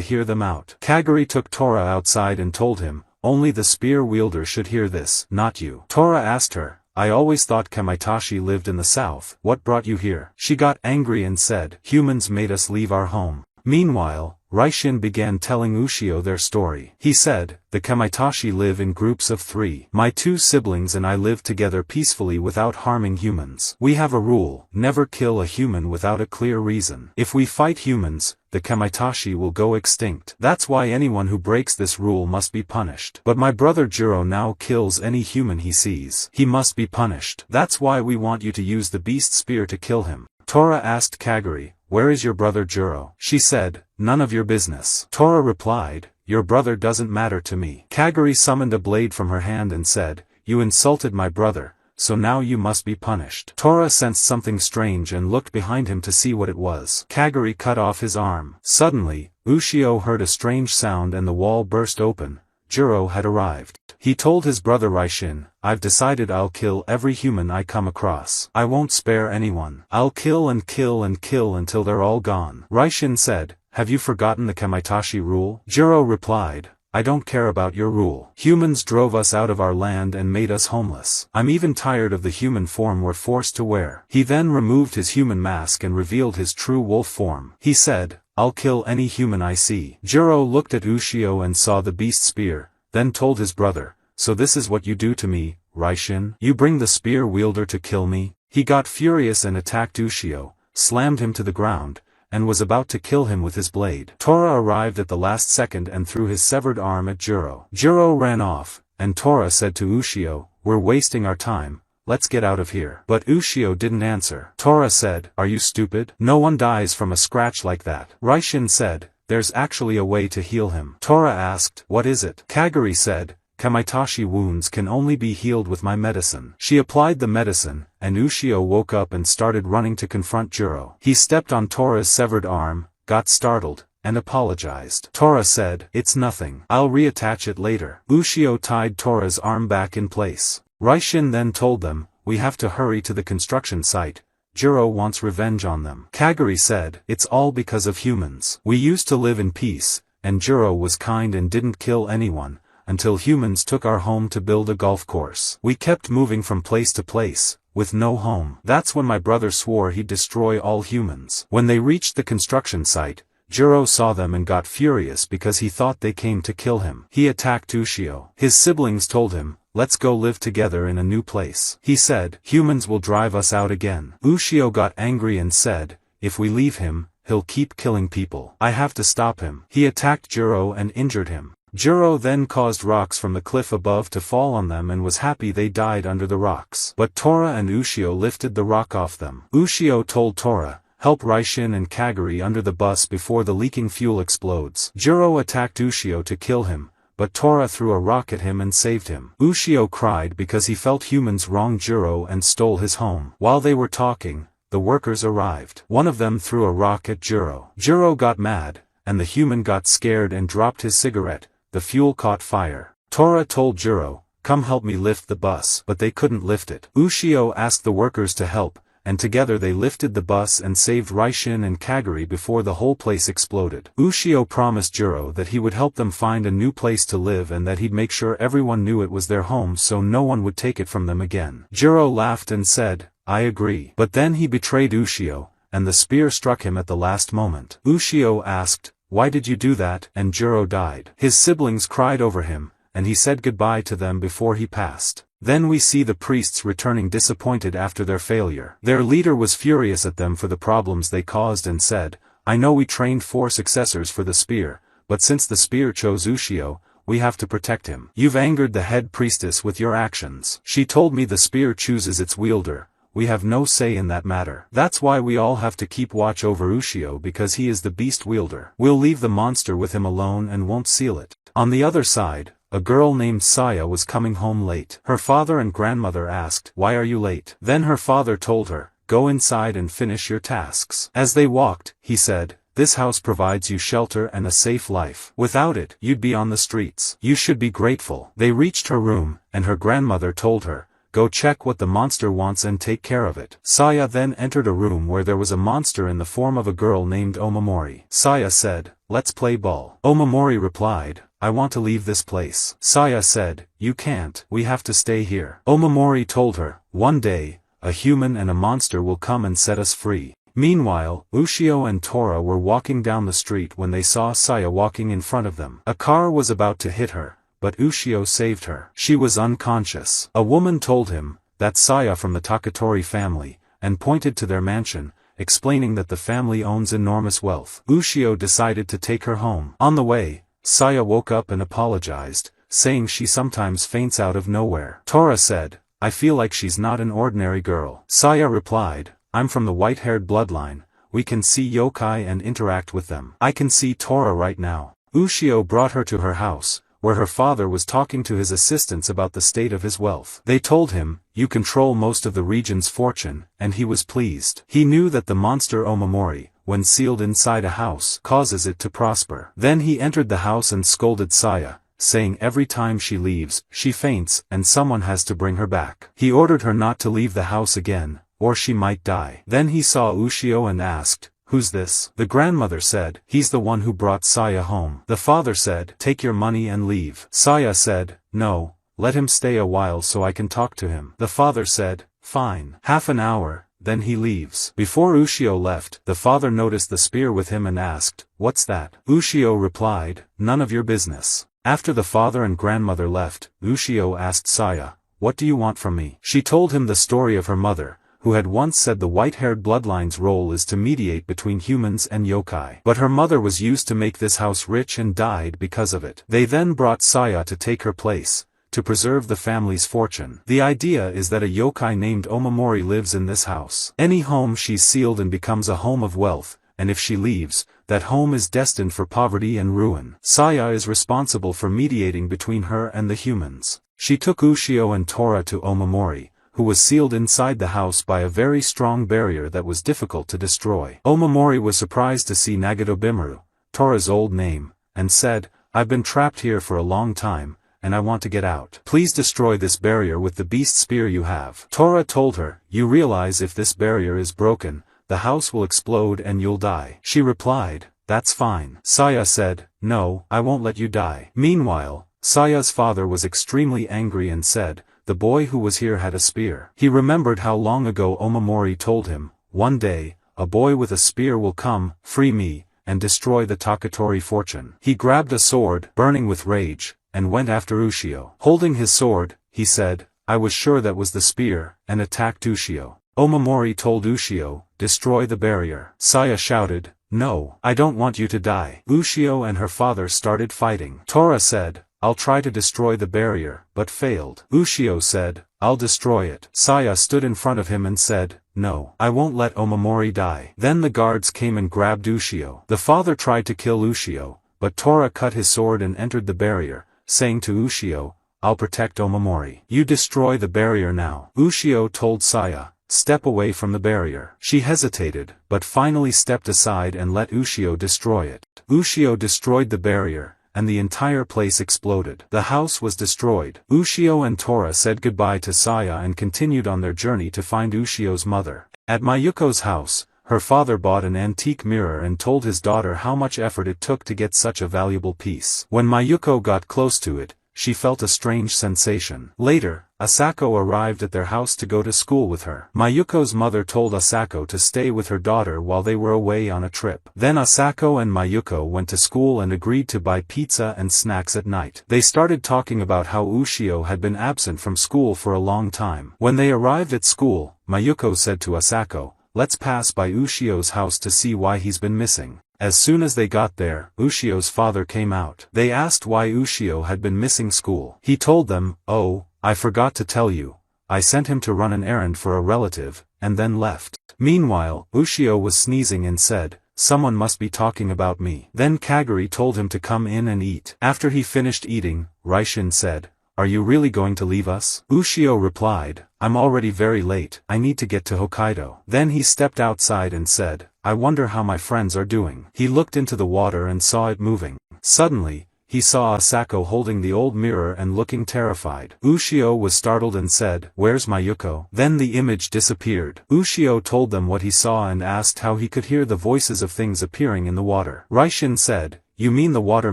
hear them out. Kagari took Tora outside and told him, only the spear wielder should hear this, not you. Tora asked her, I always thought Kamaitashi lived in the south. What brought you here? She got angry and said, humans made us leave our home. Meanwhile, Raishin began telling Ushio their story. He said, the Kamaitashi live in groups of 3. My 2 siblings and I live together peacefully without harming humans. We have a rule, never kill a human without a clear reason. If we fight humans, the Kamaitashi will go extinct. That's why anyone who breaks this rule must be punished. But my brother Juro now kills any human he sees. He must be punished. That's why we want you to use the beast spear to kill him. Tora asked Kagari, where is your brother Juro? She said, none of your business. Tora replied, your brother doesn't matter to me. Kagari summoned a blade from her hand and said, you insulted my brother, so now you must be punished. Tora sensed something strange and looked behind him to see what it was. Kagari cut off his arm. Suddenly, Ushio heard a strange sound and the wall burst open. Juro had arrived. He told his brother Raishin, I've decided I'll kill every human I come across. I won't spare anyone. I'll kill and kill and kill until they're all gone. Raishin said, have you forgotten the Kamaitashi rule? Juro replied, I don't care about your rule. Humans drove us out of our land and made us homeless. I'm even tired of the human form we're forced to wear. He then removed his human mask and revealed his true wolf form. He said, I'll kill any human I see. Juro looked at Ushio and saw the beast spear, then told his brother, so this is what you do to me, Raishin? You bring the spear wielder to kill me? He got furious and attacked Ushio, slammed him to the ground, and was about to kill him with his blade. Tora arrived at the last second and threw his severed arm at Juro. Juro ran off, and Tora said to Ushio, we're wasting our time, let's get out of here. But Ushio didn't answer. Tora said, are you stupid? No one dies from a scratch like that. Raishin said, there's actually a way to heal him. Tora asked, what is it? Kagari said, Kamaitashi wounds can only be healed with my medicine. She applied the medicine, and Ushio woke up and started running to confront Juro. He stepped on Tora's severed arm, got startled, and apologized. Tora said, it's nothing. I'll reattach it later. Ushio tied Tora's arm back in place. Raishin then told them, we have to hurry to the construction site. Juro wants revenge on them. Kagari said, it's all because of humans. We used to live in peace, and Juro was kind and didn't kill anyone, until humans took our home to build a golf course. We kept moving from place to place, with no home. That's when my brother swore he'd destroy all humans. When they reached the construction site, Juro saw them and got furious because he thought they came to kill him. He attacked Ushio. His siblings told him, let's go live together in a new place. He said, humans will drive us out again. Ushio got angry and said, if we leave him, he'll keep killing people. I have to stop him. He attacked Juro and injured him. Juro then caused rocks from the cliff above to fall on them and was happy they died under the rocks. But Tora and Ushio lifted the rock off them. Ushio told Tora, help Raishin and Kagari under the bus before the leaking fuel explodes. Juro attacked Ushio to kill him, but Tora threw a rock at him and saved him. Ushio cried because he felt humans wronged Jiro and stole his home. While they were talking, the workers arrived. One of them threw a rock at Jiro. Jiro got mad, and the human got scared and dropped his cigarette. The fuel caught fire. Tora told Jiro, "Come help me lift the bus," but they couldn't lift it. Ushio asked the workers to help, and together they lifted the bus and saved Raishin and Kagari before the whole place exploded. Ushio promised Jiro that he would help them find a new place to live and that he'd make sure everyone knew it was their home so no one would take it from them again. Jiro laughed and said, "I agree." But then he betrayed Ushio, and the spear struck him at the last moment. Ushio asked, "Why did you do that?" and Jiro died. His siblings cried over him, and he said goodbye to them before he passed. Then we see the priests returning disappointed after their failure. Their leader was furious at them for the problems they caused and said, "I know we trained 4 successors for the spear, but since the spear chose Ushio, we have to protect him. You've angered the head priestess with your actions. She told me the spear chooses its wielder. We have no say in that matter. That's why we all have to keep watch over Ushio because he is the beast wielder. We'll leave the monster with him alone and won't seal it." On the other side, a girl named Saya was coming home late. Her father and grandmother asked, "Why are you late?" Then her father told her, "Go inside and finish your tasks." As they walked, he said, "This house provides you shelter and a safe life. Without it, you'd be on the streets. You should be grateful." They reached her room, and her grandmother told her, "Go check what the monster wants and take care of it." Saya then entered a room where there was a monster in the form of a girl named Omamori. Saya said, "Let's play ball." Omamori replied, "I want to leave this place." Saya said, "You can't, we have to stay here." Omamori told her, "One day, a human and a monster will come and set us free." Meanwhile, Ushio and Tora were walking down the street when they saw Saya walking in front of them. A car was about to hit her, but Ushio saved her. She was unconscious. A woman told him, "That's Saya from the Takatori family," and pointed to their mansion, explaining that the family owns enormous wealth. Ushio decided to take her home. On the way, Saya woke up and apologized, saying she sometimes faints out of nowhere. Tora said, "I feel like she's not an ordinary girl." Saya replied, "I'm from the white-haired bloodline, we can see yokai and interact with them. I can see Tora right now." Ushio brought her to her house, where her father was talking to his assistants about the state of his wealth. They told him, "You control most of the region's fortune," and he was pleased. He knew that the monster Omamori, when sealed inside a house, causes it to prosper. Then he entered the house and scolded Saya, saying every time she leaves, she faints, and someone has to bring her back. He ordered her not to leave the house again, or she might die. Then he saw Ushio and asked, "Who's this?" The grandmother said, "He's the one who brought Saya home." The father said, "Take your money and leave." Saya said, "No, let him stay a while so I can talk to him." The father said, "Fine." Half an hour, then he leaves. Before Ushio left, the father noticed the spear with him and asked, "What's that?" Ushio replied, "None of your business." After the father and grandmother left, Ushio asked Saya, "What do you want from me?" She told him the story of her mother, who had once said the white-haired bloodline's role is to mediate between humans and yokai. But her mother was used to make this house rich and died because of it. They then brought Saya to take her place, to preserve the family's fortune. The idea is that a yokai named Omamori lives in this house. Any home she's sealed and becomes a home of wealth, and if she leaves, that home is destined for poverty and ruin. Saya is responsible for mediating between her and the humans. She took Ushio and Tora to Omamori, who was sealed inside the house by a very strong barrier that was difficult to destroy. Omamori was surprised to see Nagadobimaru, Tora's old name, and said, "I've been trapped here for a long time, and I want to get out. Please destroy this barrier with the beast spear you have." Tora told her, "You realize if this barrier is broken, the house will explode and you'll die." She replied, "That's fine." Saya said, "No, I won't let you die." Meanwhile, Saya's father was extremely angry and said, "The boy who was here had a spear." He remembered how long ago Omamori told him, "One day, a boy with a spear will come, free me, and destroy the Takatori fortune." He grabbed a sword, burning with rage, and went after Ushio. Holding his sword, he said, "I was sure that was the spear," and attacked Ushio. Omamori told Ushio, "Destroy the barrier." Saya shouted, "No, I don't want you to die." Ushio and her father started fighting. Tora said, "I'll try to destroy the barrier," but failed. Ushio said, "I'll destroy it." Saya stood in front of him and said, "No, I won't let Omamori die." Then the guards came and grabbed Ushio. The father tried to kill Ushio, but Tora cut his sword and entered the barrier, saying to Ushio, "I'll protect Omamori. You destroy the barrier now." Ushio told Saya, "Step away from the barrier." She hesitated, but finally stepped aside and let Ushio destroy it. Ushio destroyed the barrier, and the entire place exploded. The house was destroyed. Ushio and Tora said goodbye to Saya and continued on their journey to find Ushio's mother. At Mayuko's house, her father bought an antique mirror and told his daughter how much effort it took to get such a valuable piece. When Mayuko got close to it, she felt a strange sensation. Later, Asako arrived at their house to go to school with her. Mayuko's mother told Asako to stay with her daughter while they were away on a trip. Then Asako and Mayuko went to school and agreed to buy pizza and snacks at night. They started talking about how Ushio had been absent from school for a long time. When they arrived at school, Mayuko said to Asako, "Let's pass by Ushio's house to see why he's been missing." As soon as they got there, Ushio's father came out. They asked why Ushio had been missing school. He told them, "Oh, I forgot to tell you. I sent him to run an errand for a relative, and then left." Meanwhile, Ushio was sneezing and said, "Someone must be talking about me." Then Kaguri told him to come in and eat. After he finished eating, Raishin said, "Are you really going to leave us?" Ushio replied, "I'm already very late. I need to get to Hokkaido." Then he stepped outside and said, "I wonder how my friends are doing." He looked into the water and saw it moving. Suddenly, he saw Asako holding the old mirror and looking terrified. Ushio was startled and said, "Where's Mayuko?" Then the image disappeared. Ushio told them what he saw and asked how he could hear the voices of things appearing in the water. Raishin said, "You mean the water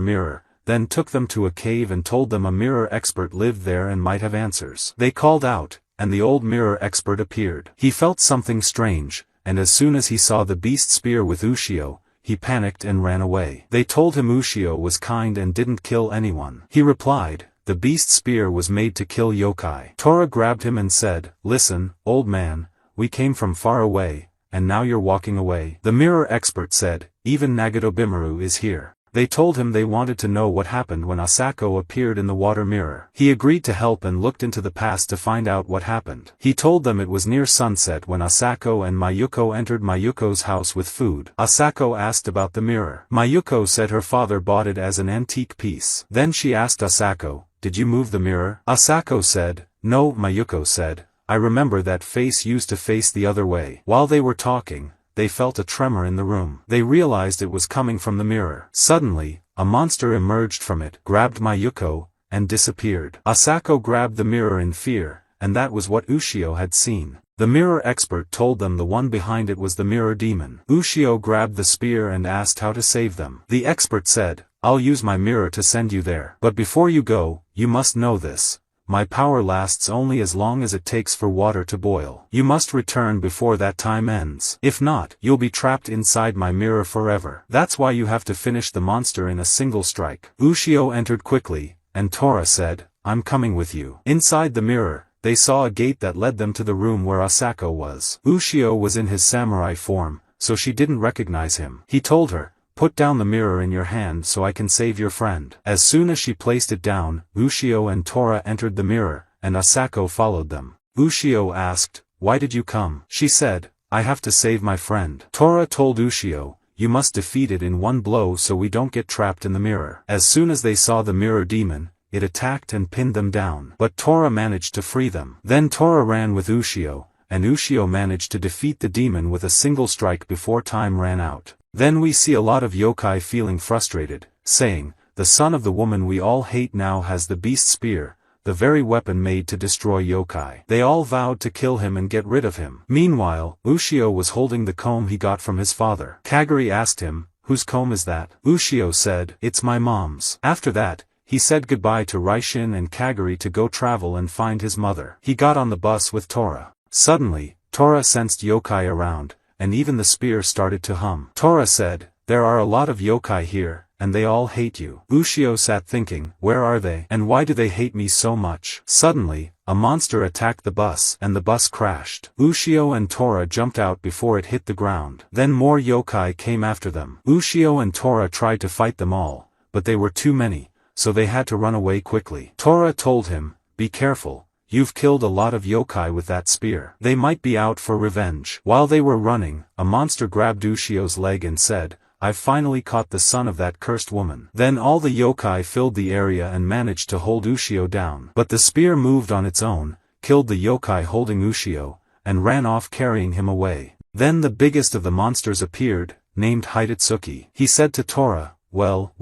mirror?" Then took them to a cave and told them a mirror expert lived there and might have answers. They called out, and the old mirror expert appeared. He felt something strange, and as soon as he saw the beast spear with Ushio, he panicked and ran away. They told him Ushio was kind and didn't kill anyone. He replied, "The beast spear was made to kill yokai." Tora grabbed him and said, "Listen, old man, we came from far away, and now you're walking away." The mirror expert said, "Even Nagato Bimaru is here." They told him they wanted to know what happened when Asako appeared in the water mirror. He agreed to help and looked into the past to find out what happened. He told them it was near sunset when Asako and Mayuko entered Mayuko's house with food. Asako asked about the mirror. Mayuko said her father bought it as an antique piece. Then she asked Asako, "Did you move the mirror?" Asako said, "No." Mayuko said, "I remember that face used to face the other way." While they were talking, they felt a tremor in the room. They realized it was coming from the mirror. Suddenly, a monster emerged from it, grabbed Mayuko, and disappeared. Asako grabbed the mirror in fear, and that was what Ushio had seen. The mirror expert told them the one behind it was the mirror demon. Ushio grabbed the spear and asked how to save them. The expert said, "I'll use my mirror to send you there. But before you go, you must know this. My power lasts only as long as it takes for water to boil. You must return before that time ends. If not, you'll be trapped inside my mirror forever. That's why you have to finish the monster in a single strike." Ushio entered quickly, and Tora said, "I'm coming with you." Inside the mirror, they saw a gate that led them to the room where Asako was. Ushio was in his samurai form, so she didn't recognize him. He told her, "Put down the mirror in your hand so I can save your friend." As soon as she placed it down, Ushio and Tora entered the mirror, and Asako followed them. Ushio asked, "Why did you come?" She said, "I have to save my friend." Tora told Ushio, "You must defeat it in one blow so we don't get trapped in the mirror." As soon as they saw the mirror demon, it attacked and pinned them down. But Tora managed to free them. Then Tora ran with Ushio, and Ushio managed to defeat the demon with a single strike before time ran out. Then we see a lot of yokai feeling frustrated, saying, "The son of the woman we all hate now has the beast spear, the very weapon made to destroy yokai." They all vowed to kill him and get rid of him. Meanwhile, Ushio was holding the comb he got from his father. Kaguri asked him, "Whose comb is that?" Ushio said, "It's my mom's." After that, he said goodbye to Raishin and Kaguri to go travel and find his mother. He got on the bus with Tora. Suddenly, Tora sensed yokai around, and even the spear started to hum. Tora said, "There are a lot of yokai here, and they all hate you." Ushio sat thinking, where are they, and why do they hate me so much? Suddenly, a monster attacked the bus, and the bus crashed. Ushio and Tora jumped out before it hit the ground. Then more yokai came after them. Ushio and Tora tried to fight them all, but they were too many, so they had to run away quickly. Tora told him, "Be careful. You've killed a lot of yokai with that spear. They might be out for revenge." While they were running, a monster grabbed Ushio's leg and said, I've finally caught the son of that cursed woman. Then all the yokai filled the area and managed to hold Ushio down. But the spear moved on its own, killed the yokai holding Ushio, and ran off carrying him away. Then the biggest of the monsters appeared, named Hidetsuki. He said to Tora, well,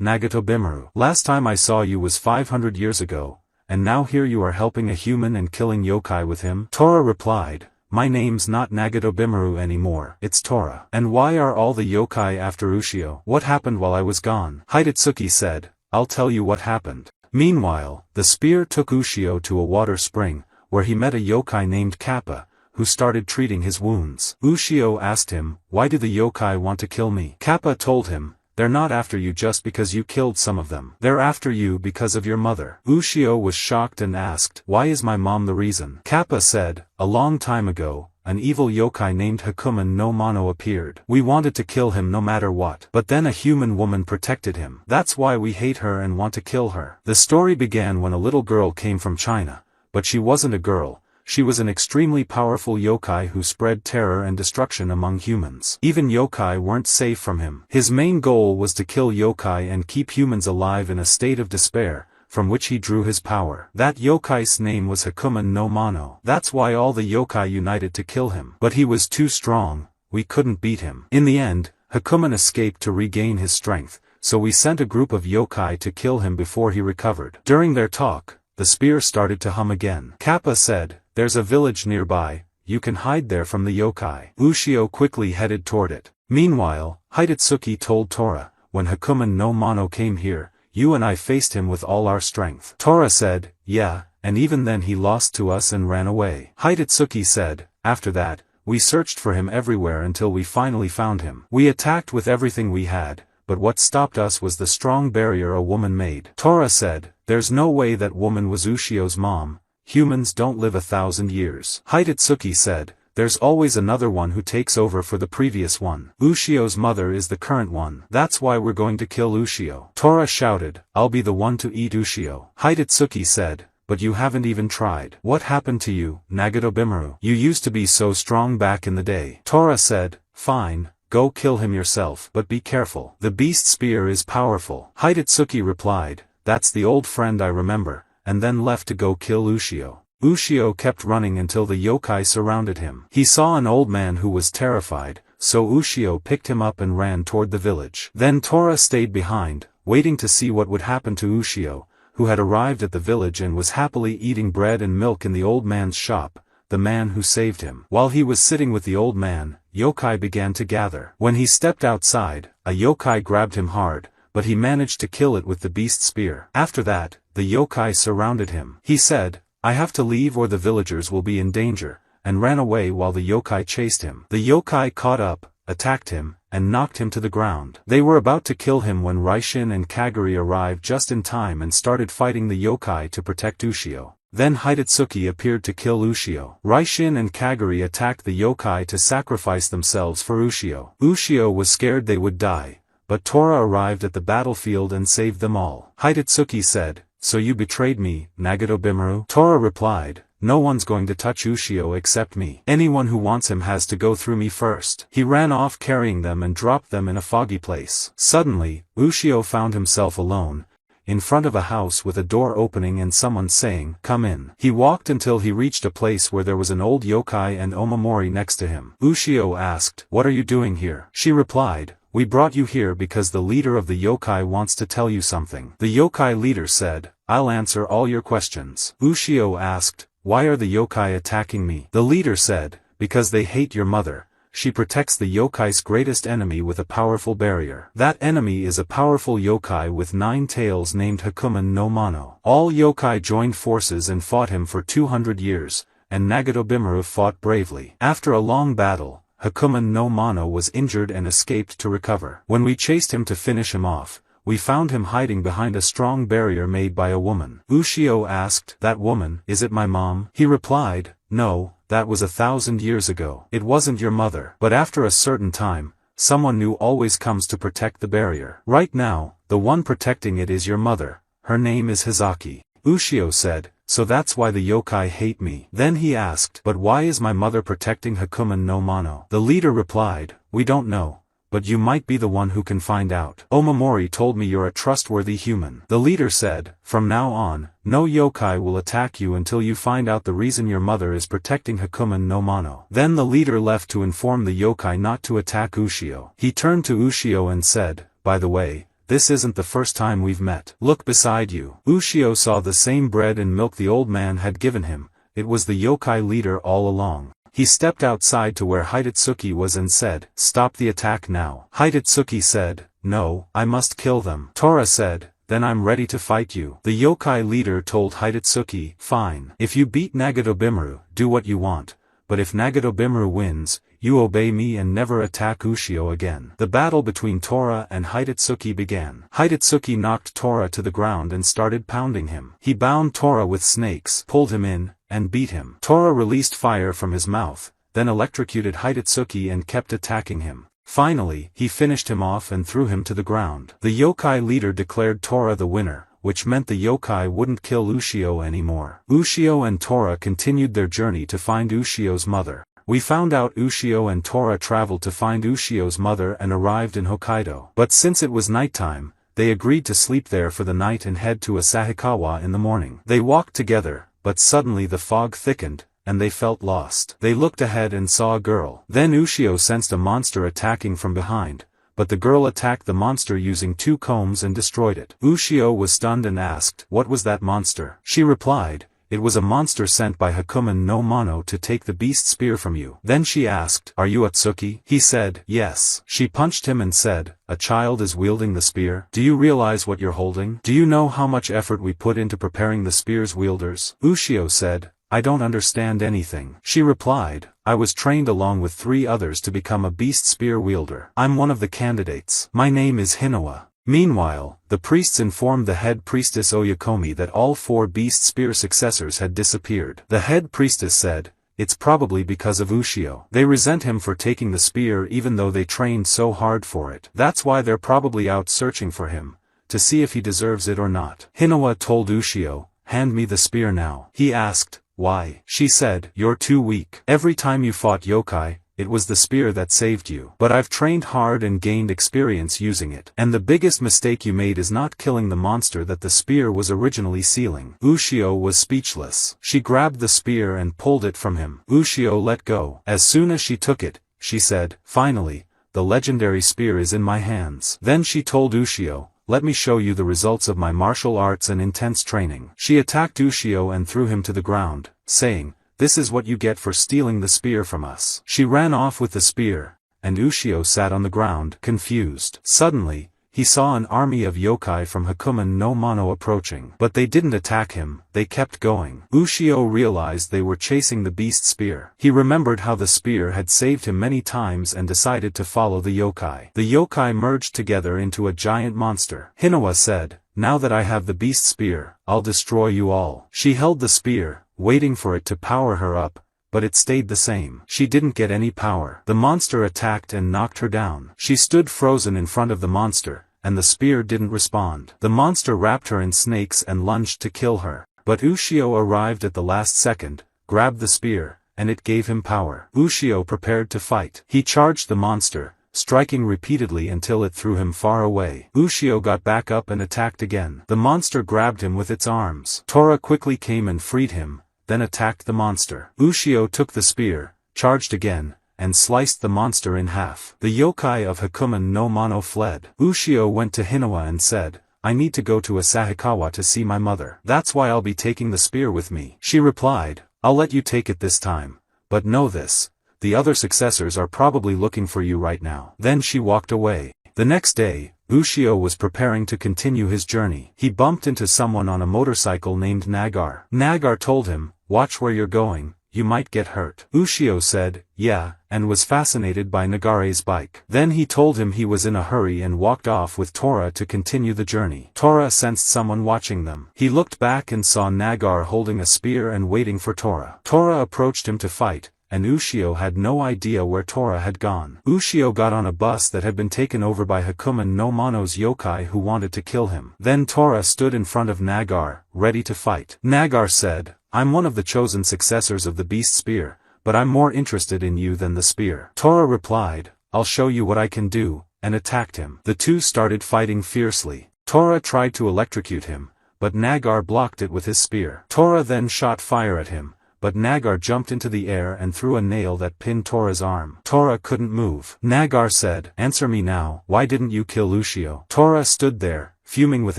Nagato Bimuru. Last time I saw you was 500 years ago, and now here you are helping a human and killing yokai with him? Tora replied, my name's not Nagato Bimuru anymore, it's Tora. And why are all the yokai after Ushio? What happened while I was gone? Hidetsuki said, I'll tell you what happened. Meanwhile, the spear took Ushio to a water spring, where he met a yokai named Kappa, who started treating his wounds. Ushio asked him, why do the yokai want to kill me? Kappa told him, they're not after you just because you killed some of them. They're after you because of your mother. Ushio was shocked and asked, why is my mom the reason? Kappa said, a long time ago, an evil yokai named Hakumen no Mono appeared. We wanted to kill him no matter what. But then a human woman protected him. That's why we hate her and want to kill her. The story began when a little girl came from China, but she wasn't a girl. She was an extremely powerful yokai who spread terror and destruction among humans. Even yokai weren't safe from him. His main goal was to kill yokai and keep humans alive in a state of despair, from which he drew his power. That yokai's name was Hakumen no Mono. That's why all the yokai united to kill him. But he was too strong, we couldn't beat him. In the end, Hakumen escaped to regain his strength, so we sent a group of yokai to kill him before he recovered. During their talk, the spear started to hum again. Kappa said, there's a village nearby, you can hide there from the yokai. Ushio quickly headed toward it. Meanwhile, Hidetsuki told Tora, when Hakumen no Mono came here, you and I faced him with all our strength. Tora said, yeah, and even then he lost to us and ran away. Hidetsuki said, after that, we searched for him everywhere until we finally found him. We attacked with everything we had, but what stopped us was the strong barrier a woman made. Tora said, there's no way that woman was Ushio's mom. Humans don't live 1,000 years. Hidetsuki said, there's always another one who takes over for the previous one. Ushio's mother is the current one. That's why we're going to kill Ushio. Tora shouted, I'll be the one to eat Ushio. Hidetsuki said, but you haven't even tried. What happened to you, Nagato Bimuru? You used to be so strong back in the day. Tora said, fine, go kill him yourself, but be careful. The beast spear is powerful. Hidetsuki replied, that's the old friend I remember, and then left to go kill Ushio. Ushio kept running until the yokai surrounded him. He saw an old man who was terrified, so Ushio picked him up and ran toward the village. Then Tora stayed behind, waiting to see what would happen to Ushio, who had arrived at the village and was happily eating bread and milk in the old man's shop, the man who saved him. While he was sitting with the old man, yokai began to gather. When he stepped outside, a yokai grabbed him hard, but he managed to kill it with the beast spear. After that, the yokai surrounded him. He said, I have to leave or the villagers will be in danger, and ran away while the yokai chased him. The yokai caught up, attacked him, and knocked him to the ground. They were about to kill him when Raishin and Kaguri arrived just in time and started fighting the yokai to protect Ushio. Then Hidetsuki appeared to kill Ushio. Raishin and Kaguri attacked the yokai to sacrifice themselves for Ushio. Ushio was scared they would die, but Tora arrived at the battlefield and saved them all. Hidetsuki said, so you betrayed me, Nagato Bimuru? Tora replied, no one's going to touch Ushio except me. Anyone who wants him has to go through me first. He ran off carrying them and dropped them in a foggy place. Suddenly, Ushio found himself alone, in front of a house with a door opening and someone saying, come in. He walked until he reached a place where there was an old yokai and Omamori next to him. Ushio asked, what are you doing here? She replied, we brought you here because the leader of the yokai wants to tell you something. The yokai leader said, I'll answer all your questions. Ushio asked, why are the yokai attacking me? The leader said, because they hate your mother. She protects the yokai's greatest enemy with a powerful barrier. That enemy is a powerful yokai with 9 tails named Hakumen no Mono. All yokai joined forces and fought him for 200 years, and Nagato Bimuru fought bravely. After a long battle, Hakumen no Mono was injured and escaped to recover. When we chased him to finish him off, we found him hiding behind a strong barrier made by a woman. Ushio asked, that woman, is it my mom? He replied, no, that was 1,000 years ago. It wasn't your mother. But after a certain time, someone new always comes to protect the barrier. Right now, the one protecting it is your mother. Her name is Hizaki. Ushio said, so that's why the yokai hate me. Then he asked, but why is my mother protecting Hakumen no Mono? The leader replied, we don't know, but you might be the one who can find out. Omamori told me you're a trustworthy human. The leader said, from now on, no yokai will attack you until you find out the reason your mother is protecting Hakumen no Mano. Then the leader left to inform the yokai not to attack Ushio. He turned to Ushio and said, by the way, this isn't the first time we've met. Look beside you. Ushio saw the same bread and milk the old man had given him. It was the yokai leader all along. He stepped outside to where Hidetsuki was and said, stop the attack now. Hidetsuki said, no, I must kill them. Tora said, then I'm ready to fight you. The yokai leader told Hidetsuki, fine. If you beat Nagatobimaru, do what you want, but if Nagatobimaru wins, you obey me and never attack Ushio again. The battle between Tora and Hidetsuki began. Hidetsuki knocked Tora to the ground and started pounding him. He bound Tora with snakes, pulled him in, and beat him. Tora released fire from his mouth, then electrocuted Hidetsuki and kept attacking him. Finally, he finished him off and threw him to the ground. The yokai leader declared Tora the winner, which meant the yokai wouldn't kill Ushio anymore. Ushio and Tora continued their journey to find Ushio's mother. We found out Ushio and Tora traveled to find Ushio's mother and arrived in Hokkaido. But since it was nighttime, they agreed to sleep there for the night and head to Asahikawa in the morning. They walked together, but suddenly the fog thickened, and they felt lost. They looked ahead and saw a girl. Then Ushio sensed a monster attacking from behind, but the girl attacked the monster using 2 combs and destroyed it. Ushio was stunned and asked, what was that monster? She replied, it was a monster sent by Hakumen no Mano to take the beast spear from you. Then she asked, are you Atsuki? He said, yes. She punched him and said, a child is wielding the spear? Do you realize what you're holding? Do you know how much effort we put into preparing the spear's wielders? Ushio said, I don't understand anything. She replied, I was trained along with 3 others to become a beast spear wielder. I'm one of the candidates. My name is Hinoa. Meanwhile, the priests informed the head priestess Oyakomi that all 4 beast spear successors had disappeared. The head priestess said, it's probably because of Ushio. They resent him for taking the spear even though they trained so hard for it. That's why they're probably out searching for him, to see if he deserves it or not. Hinoa told Ushio, hand me the spear now. He asked, why? She said, you're too weak. Every time you fought yokai, it was the spear that saved you. But I've trained hard and gained experience using it. And the biggest mistake you made is not killing the monster that the spear was originally sealing. Ushio was speechless. She grabbed the spear and pulled it from him. Ushio let go. As soon as she took it, she said, finally, the legendary spear is in my hands. Then she told Ushio, let me show you the results of my martial arts and intense training. She attacked Ushio and threw him to the ground, saying, this is what you get for stealing the spear from us. She ran off with the spear, and Ushio sat on the ground, confused. Suddenly, he saw an army of yokai from Hakumen no Mano approaching. But they didn't attack him, they kept going. Ushio realized they were chasing the beast spear. He remembered how the spear had saved him many times and decided to follow the yokai. The yokai merged together into a giant monster. Hinoa said, now that I have the beast spear, I'll destroy you all. She held the spear, waiting for it to power her up, but it stayed the same. She didn't get any power. The monster attacked and knocked her down. She stood frozen in front of the monster, and the spear didn't respond. The monster wrapped her in snakes and lunged to kill her. But Ushio arrived at the last second, grabbed the spear, and it gave him power. Ushio prepared to fight. He charged the monster, striking repeatedly until it threw him far away. Ushio got back up and attacked again. The monster grabbed him with its arms. Tora quickly came and freed him, then attacked the monster. Ushio took the spear, charged again, and sliced the monster in half. The yokai of Hakumen no Mano fled. Ushio went to Hinoa and said, I need to go to Asahikawa to see my mother. That's why I'll be taking the spear with me. She replied, I'll let you take it this time. But know this, the other successors are probably looking for you right now. Then she walked away. The next day, Ushio was preparing to continue his journey. He bumped into someone on a motorcycle named Nagar. Nagar told him, watch where you're going, you might get hurt. Ushio said, yeah, and was fascinated by Nagare's bike. Then he told him he was in a hurry and walked off with Tora to continue the journey. Tora sensed someone watching them. He looked back and saw Nagar holding a spear and waiting for Tora. Tora approached him to fight, and Ushio had no idea where Tora had gone. Ushio got on a bus that had been taken over by Hakumen no Mano's yokai who wanted to kill him. Then Tora stood in front of Nagar, ready to fight. Nagar said, I'm one of the chosen successors of the beast spear, but I'm more interested in you than the spear. Tora replied, I'll show you what I can do, and attacked him. The two started fighting fiercely. Tora tried to electrocute him, but Nagar blocked it with his spear. Tora then shot fire at him, but Nagar jumped into the air and threw a nail that pinned Tora's arm. Tora couldn't move. Nagar said, "Answer me now, why didn't you kill Ushio?" Tora stood there, fuming with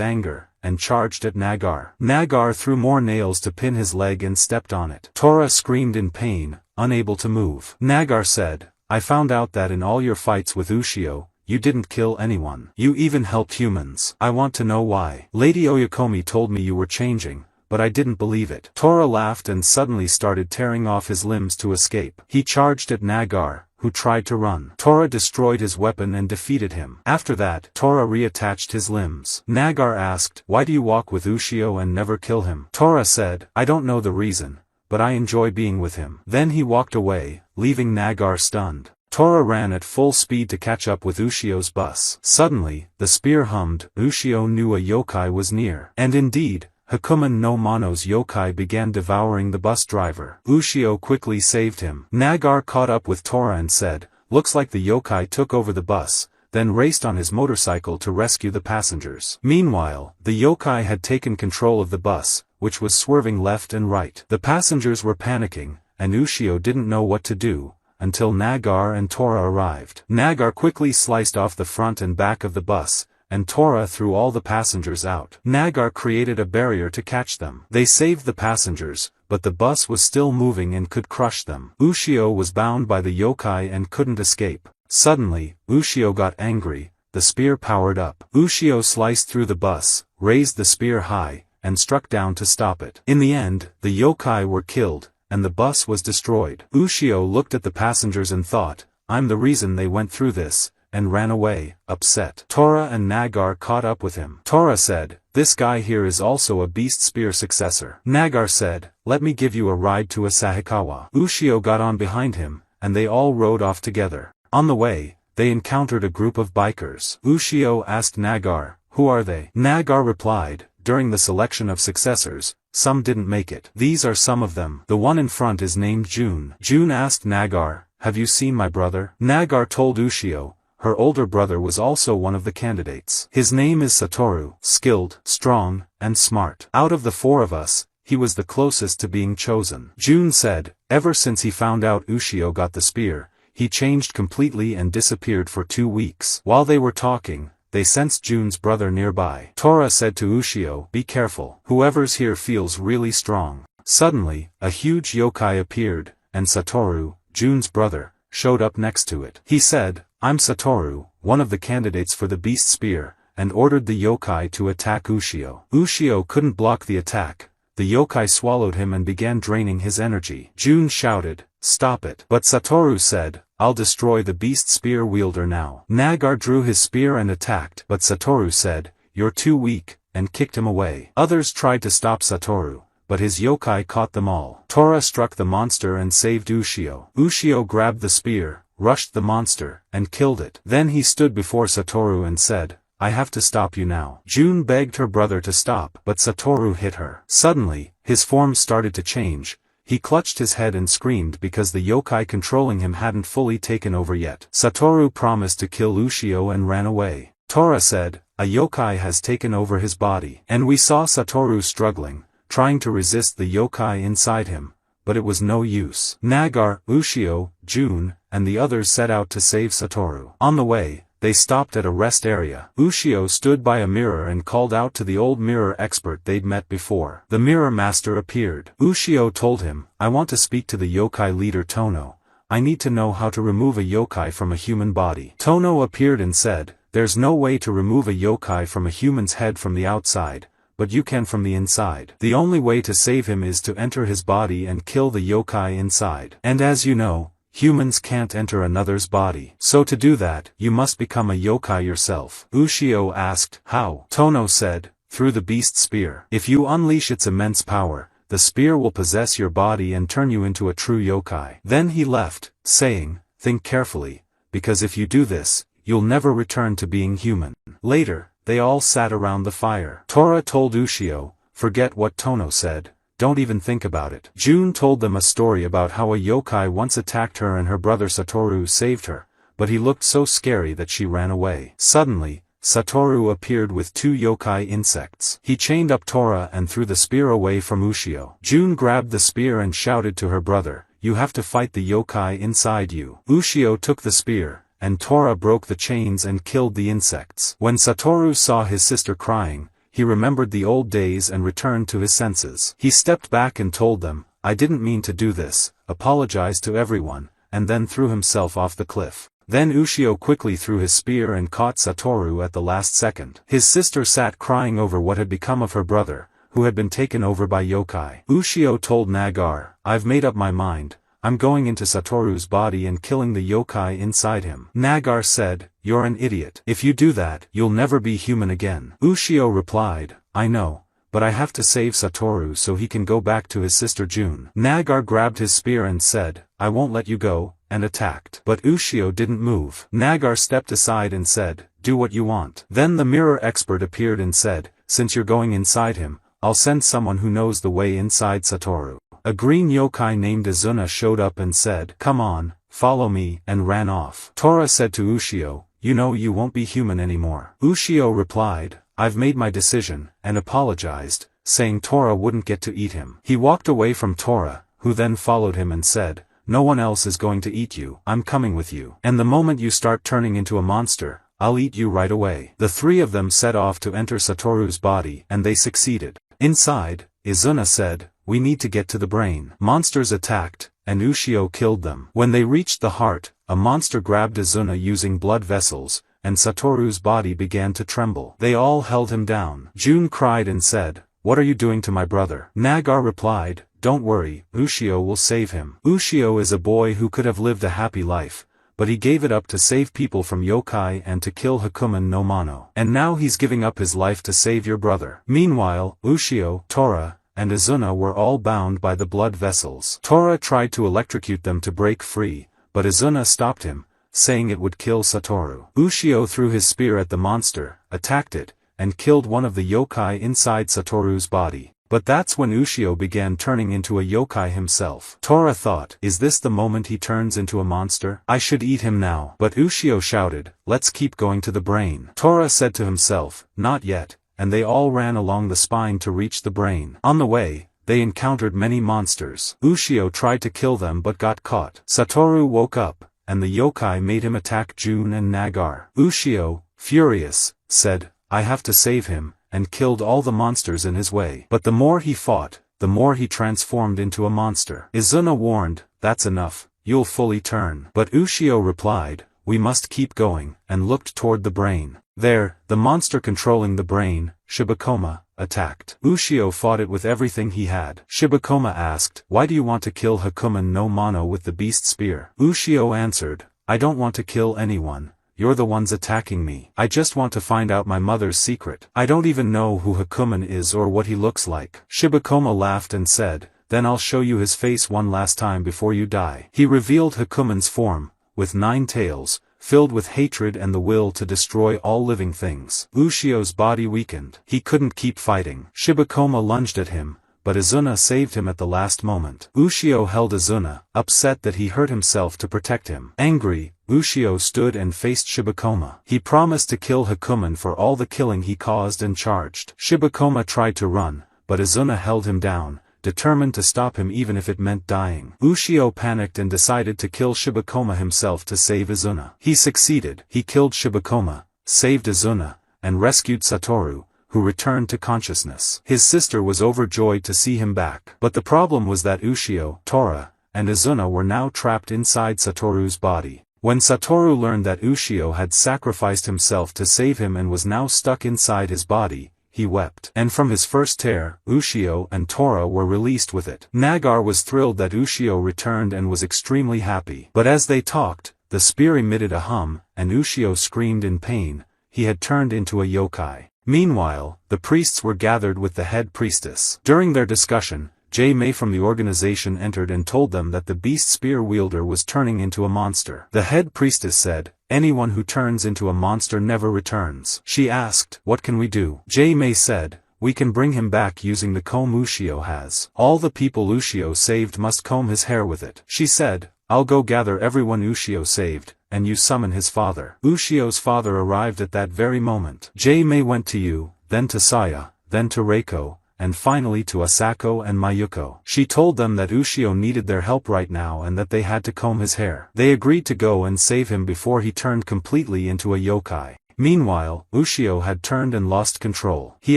anger, and charged at Nagar. Nagar threw more nails to pin his leg and stepped on it. Tora screamed in pain, unable to move. Nagar said, "I found out that in all your fights with Ushio, you didn't kill anyone. You even helped humans. I want to know why. Lady Oyakomi told me you were changing, but I didn't believe it." Tora laughed and suddenly started tearing off his limbs to escape. He charged at Nagar, who tried to run. Tora destroyed his weapon and defeated him. After that, Tora reattached his limbs. Nagar asked, "Why do you walk with Ushio and never kill him?" Tora said, "I don't know the reason, but I enjoy being with him." Then he walked away, leaving Nagar stunned. Tora ran at full speed to catch up with Ushio's bus. Suddenly, the spear hummed. Ushio knew a yokai was near. And indeed, Hakumen no Mono's yokai began devouring the bus driver. Ushio quickly saved him. Nagar caught up with Tora and said, "Looks like the yokai took over the bus," then raced on his motorcycle to rescue the passengers. Meanwhile, the yokai had taken control of the bus, which was swerving left and right. The passengers were panicking, and Ushio didn't know what to do, until Nagar and Tora arrived. Nagar quickly sliced off the front and back of the bus, and Tora threw all the passengers out. Nagar created a barrier to catch them. They saved the passengers, but the bus was still moving and could crush them. Ushio was bound by the yokai and couldn't escape. Suddenly, Ushio got angry, the spear powered up. Ushio sliced through the bus, raised the spear high, and struck down to stop it. In the end, the yokai were killed, and the bus was destroyed. Ushio looked at the passengers and thought, "I'm the reason they went through this," and ran away, upset. Tora and Nagar caught up with him. Tora said, "This guy here is also a beast spear successor." Nagar said, "Let me give you a ride to Asahikawa." Ushio got on behind him, and they all rode off together. On the way, they encountered a group of bikers. Ushio asked Nagar, "Who are they?" Nagar replied, "During the selection of successors, some didn't make it. These are some of them. The one in front is named June." June asked Nagar, "Have you seen my brother?" Nagar told Ushio, her older brother was also one of the candidates. "His name is Satoru, skilled, strong, and smart. Out of the four of us, he was the closest to being chosen." June said, "Ever since he found out Ushio got the spear, he changed completely and disappeared for 2 weeks." While they were talking, they sensed June's brother nearby. Tora said to Ushio, "Be careful. Whoever's here feels really strong." Suddenly, a huge yokai appeared, and Satoru, June's brother, showed up next to it. He said, "I'm Satoru, one of the candidates for the beast spear," and ordered the yokai to attack Ushio. Ushio couldn't block the attack. The yokai swallowed him and began draining his energy. June shouted, "Stop it." But Satoru said, "I'll destroy the beast spear wielder now." Nagar drew his spear and attacked, but Satoru said, "You're too weak," and kicked him away. Others tried to stop Satoru, but his yokai caught them all. Tora struck the monster and saved Ushio. Ushio grabbed the spear, rushed the monster, and killed it. Then he stood before Satoru and said, "I have to stop you now." June begged her brother to stop, but Satoru hit her. Suddenly, his form started to change. He clutched his head and screamed because the yokai controlling him hadn't fully taken over yet. Satoru promised to kill Ushio and ran away. Tora said, "A yokai has taken over his body." And we saw Satoru struggling, trying to resist the yokai inside him, but it was no use. Nagar, Ushio, June, and the others set out to save Satoru. On the way, they stopped at a rest area. Ushio stood by a mirror and called out to the old mirror expert they'd met before. The mirror master appeared. Ushio told him, "I want to speak to the yokai leader Tono. I need to know how to remove a yokai from a human body." Tono appeared and said, "There's no way to remove a yokai from a human's head from the outside, but you can from the inside. The only way to save him is to enter his body and kill the yokai inside. And as you know, humans can't enter another's body. So to do that, you must become a yokai yourself." Ushio asked, "How?" Tono said, "Through the beast spear. If you unleash its immense power, the spear will possess your body and turn you into a true yokai." Then he left, saying, "Think carefully, because if you do this, you'll never return to being human." Later, they all sat around the fire. Tora told Ushio, "Forget what Tono said. Don't even think about it." June told them a story about how a yokai once attacked her and her brother Satoru saved her, but he looked so scary that she ran away. Suddenly, Satoru appeared with 2 yokai insects. He chained up Tora and threw the spear away from Ushio. June grabbed the spear and shouted to her brother, "You have to fight the yokai inside you." Ushio took the spear, and Tora broke the chains and killed the insects. When Satoru saw his sister crying, he remembered the old days and returned to his senses. He stepped back and told them, "I didn't mean to do this," apologized to everyone, and then threw himself off the cliff. Then Ushio quickly threw his spear and caught Satoru at the last second. His sister sat crying over what had become of her brother, who had been taken over by yokai. Ushio told Nagar, "I've made up my mind, I'm going into Satoru's body and killing the yokai inside him." Nagar said, "You're an idiot. If you do that, you'll never be human again." Ushio replied, "I know, but I have to save Satoru so he can go back to his sister June." Nagar grabbed his spear and said, "I won't let you go," and attacked. But Ushio didn't move. Nagar stepped aside and said, "Do what you want." Then the mirror expert appeared and said, "Since you're going inside him, I'll send someone who knows the way inside Satoru." A green yokai named Izuna showed up and said, "Come on, follow me," and ran off. Tora said to Ushio, "You know you won't be human anymore." Ushio replied, "I've made my decision," and apologized, saying Tora wouldn't get to eat him. He walked away from Tora, who then followed him and said, "No one else is going to eat you. I'm coming with you. And the moment you start turning into a monster, I'll eat you right away." The 3 of them set off to enter Satoru's body, and they succeeded. Inside, Izuna said, "We need to get to the brain." Monsters attacked, and Ushio killed them. When they reached the heart, a monster grabbed Izuna using blood vessels, and Satoru's body began to tremble. They all held him down. June cried and said, "What are you doing to my brother?" Nagar replied, "Don't worry, Ushio will save him." Ushio is a boy who could have lived a happy life, but he gave it up to save people from yokai and to kill Hakumen no Mano. And now he's giving up his life to save your brother. Meanwhile, Ushio, Tora, and Izuna were all bound by the blood vessels. Tora tried to electrocute them to break free, but Izuna stopped him, saying it would kill Satoru. Ushio threw his spear at the monster, attacked it, and killed one of the yokai inside Satoru's body. But that's when Ushio began turning into a yokai himself. Tora thought, "Is this the moment he turns into a monster? I should eat him now." But Ushio shouted, "Let's keep going to the brain." Tora said to himself, "Not yet," and they all ran along the spine to reach the brain. On the way, they encountered many monsters. Ushio tried to kill them but got caught. Satoru woke up, and the yokai made him attack June and Nagar. Ushio, furious, said, "I have to save him," and killed all the monsters in his way. But the more he fought, the more he transformed into a monster. Izuna warned, "That's enough, you'll fully turn." But Ushio replied, "We must keep going," and looked toward the brain. There, the monster controlling the brain, Shibakoma, attacked. Ushio fought it with everything he had. Shibakoma asked, "Why do you want to kill Hakumen no Mano with the beast spear?" Ushio answered, "I don't want to kill anyone. You're the ones attacking me. I just want to find out my mother's secret. I don't even know who Hakumen is or what he looks like." Shibakoma laughed and said, "Then I'll show you his face one last time before you die." He revealed Hakumen's form, with 9 tails, filled with hatred and the will to destroy all living things. Ushio's body weakened. He couldn't keep fighting. Shibakoma lunged at him, but Izuna saved him at the last moment. Ushio held Izuna, upset that he hurt himself to protect him. Angry, Ushio stood and faced Shibakoma. He promised to kill Hakumen for all the killing he caused and charged. Shibakoma tried to run, but Izuna held him down, determined to stop him even if it meant dying. Ushio panicked and decided to kill Shibakoma himself to save Izuna. He succeeded. He killed Shibakoma, saved Izuna, and rescued Satoru, who returned to consciousness. His sister was overjoyed to see him back. But the problem was that Ushio, Tora, and Izuna were now trapped inside Satoru's body. When Satoru learned that Ushio had sacrificed himself to save him and was now stuck inside his body, he wept. And from his first tear, Ushio and Tora were released with it. Nagar was thrilled that Ushio returned and was extremely happy. But as they talked, the spear emitted a hum, and Ushio screamed in pain. He had turned into a yokai. Meanwhile, the priests were gathered with the head priestess. During their discussion, J-May from the organization entered and told them that the beast spear wielder was turning into a monster. The head priestess said, "Anyone who turns into a monster never returns." She asked, "What can we do?" J-May said, "We can bring him back using the comb Ushio has. All the people Ushio saved must comb his hair with it." She said, I'll go gather everyone Ushio saved, and you summon his father. Ushio's father arrived at that very moment. J-Mei went to Yu, then to Saya, then to Reiko, and finally to Asako and Mayuko. She told them that Ushio needed their help right now and that they had to comb his hair. They agreed to go and save him before he turned completely into a yokai. Meanwhile, Ushio had turned and lost control. He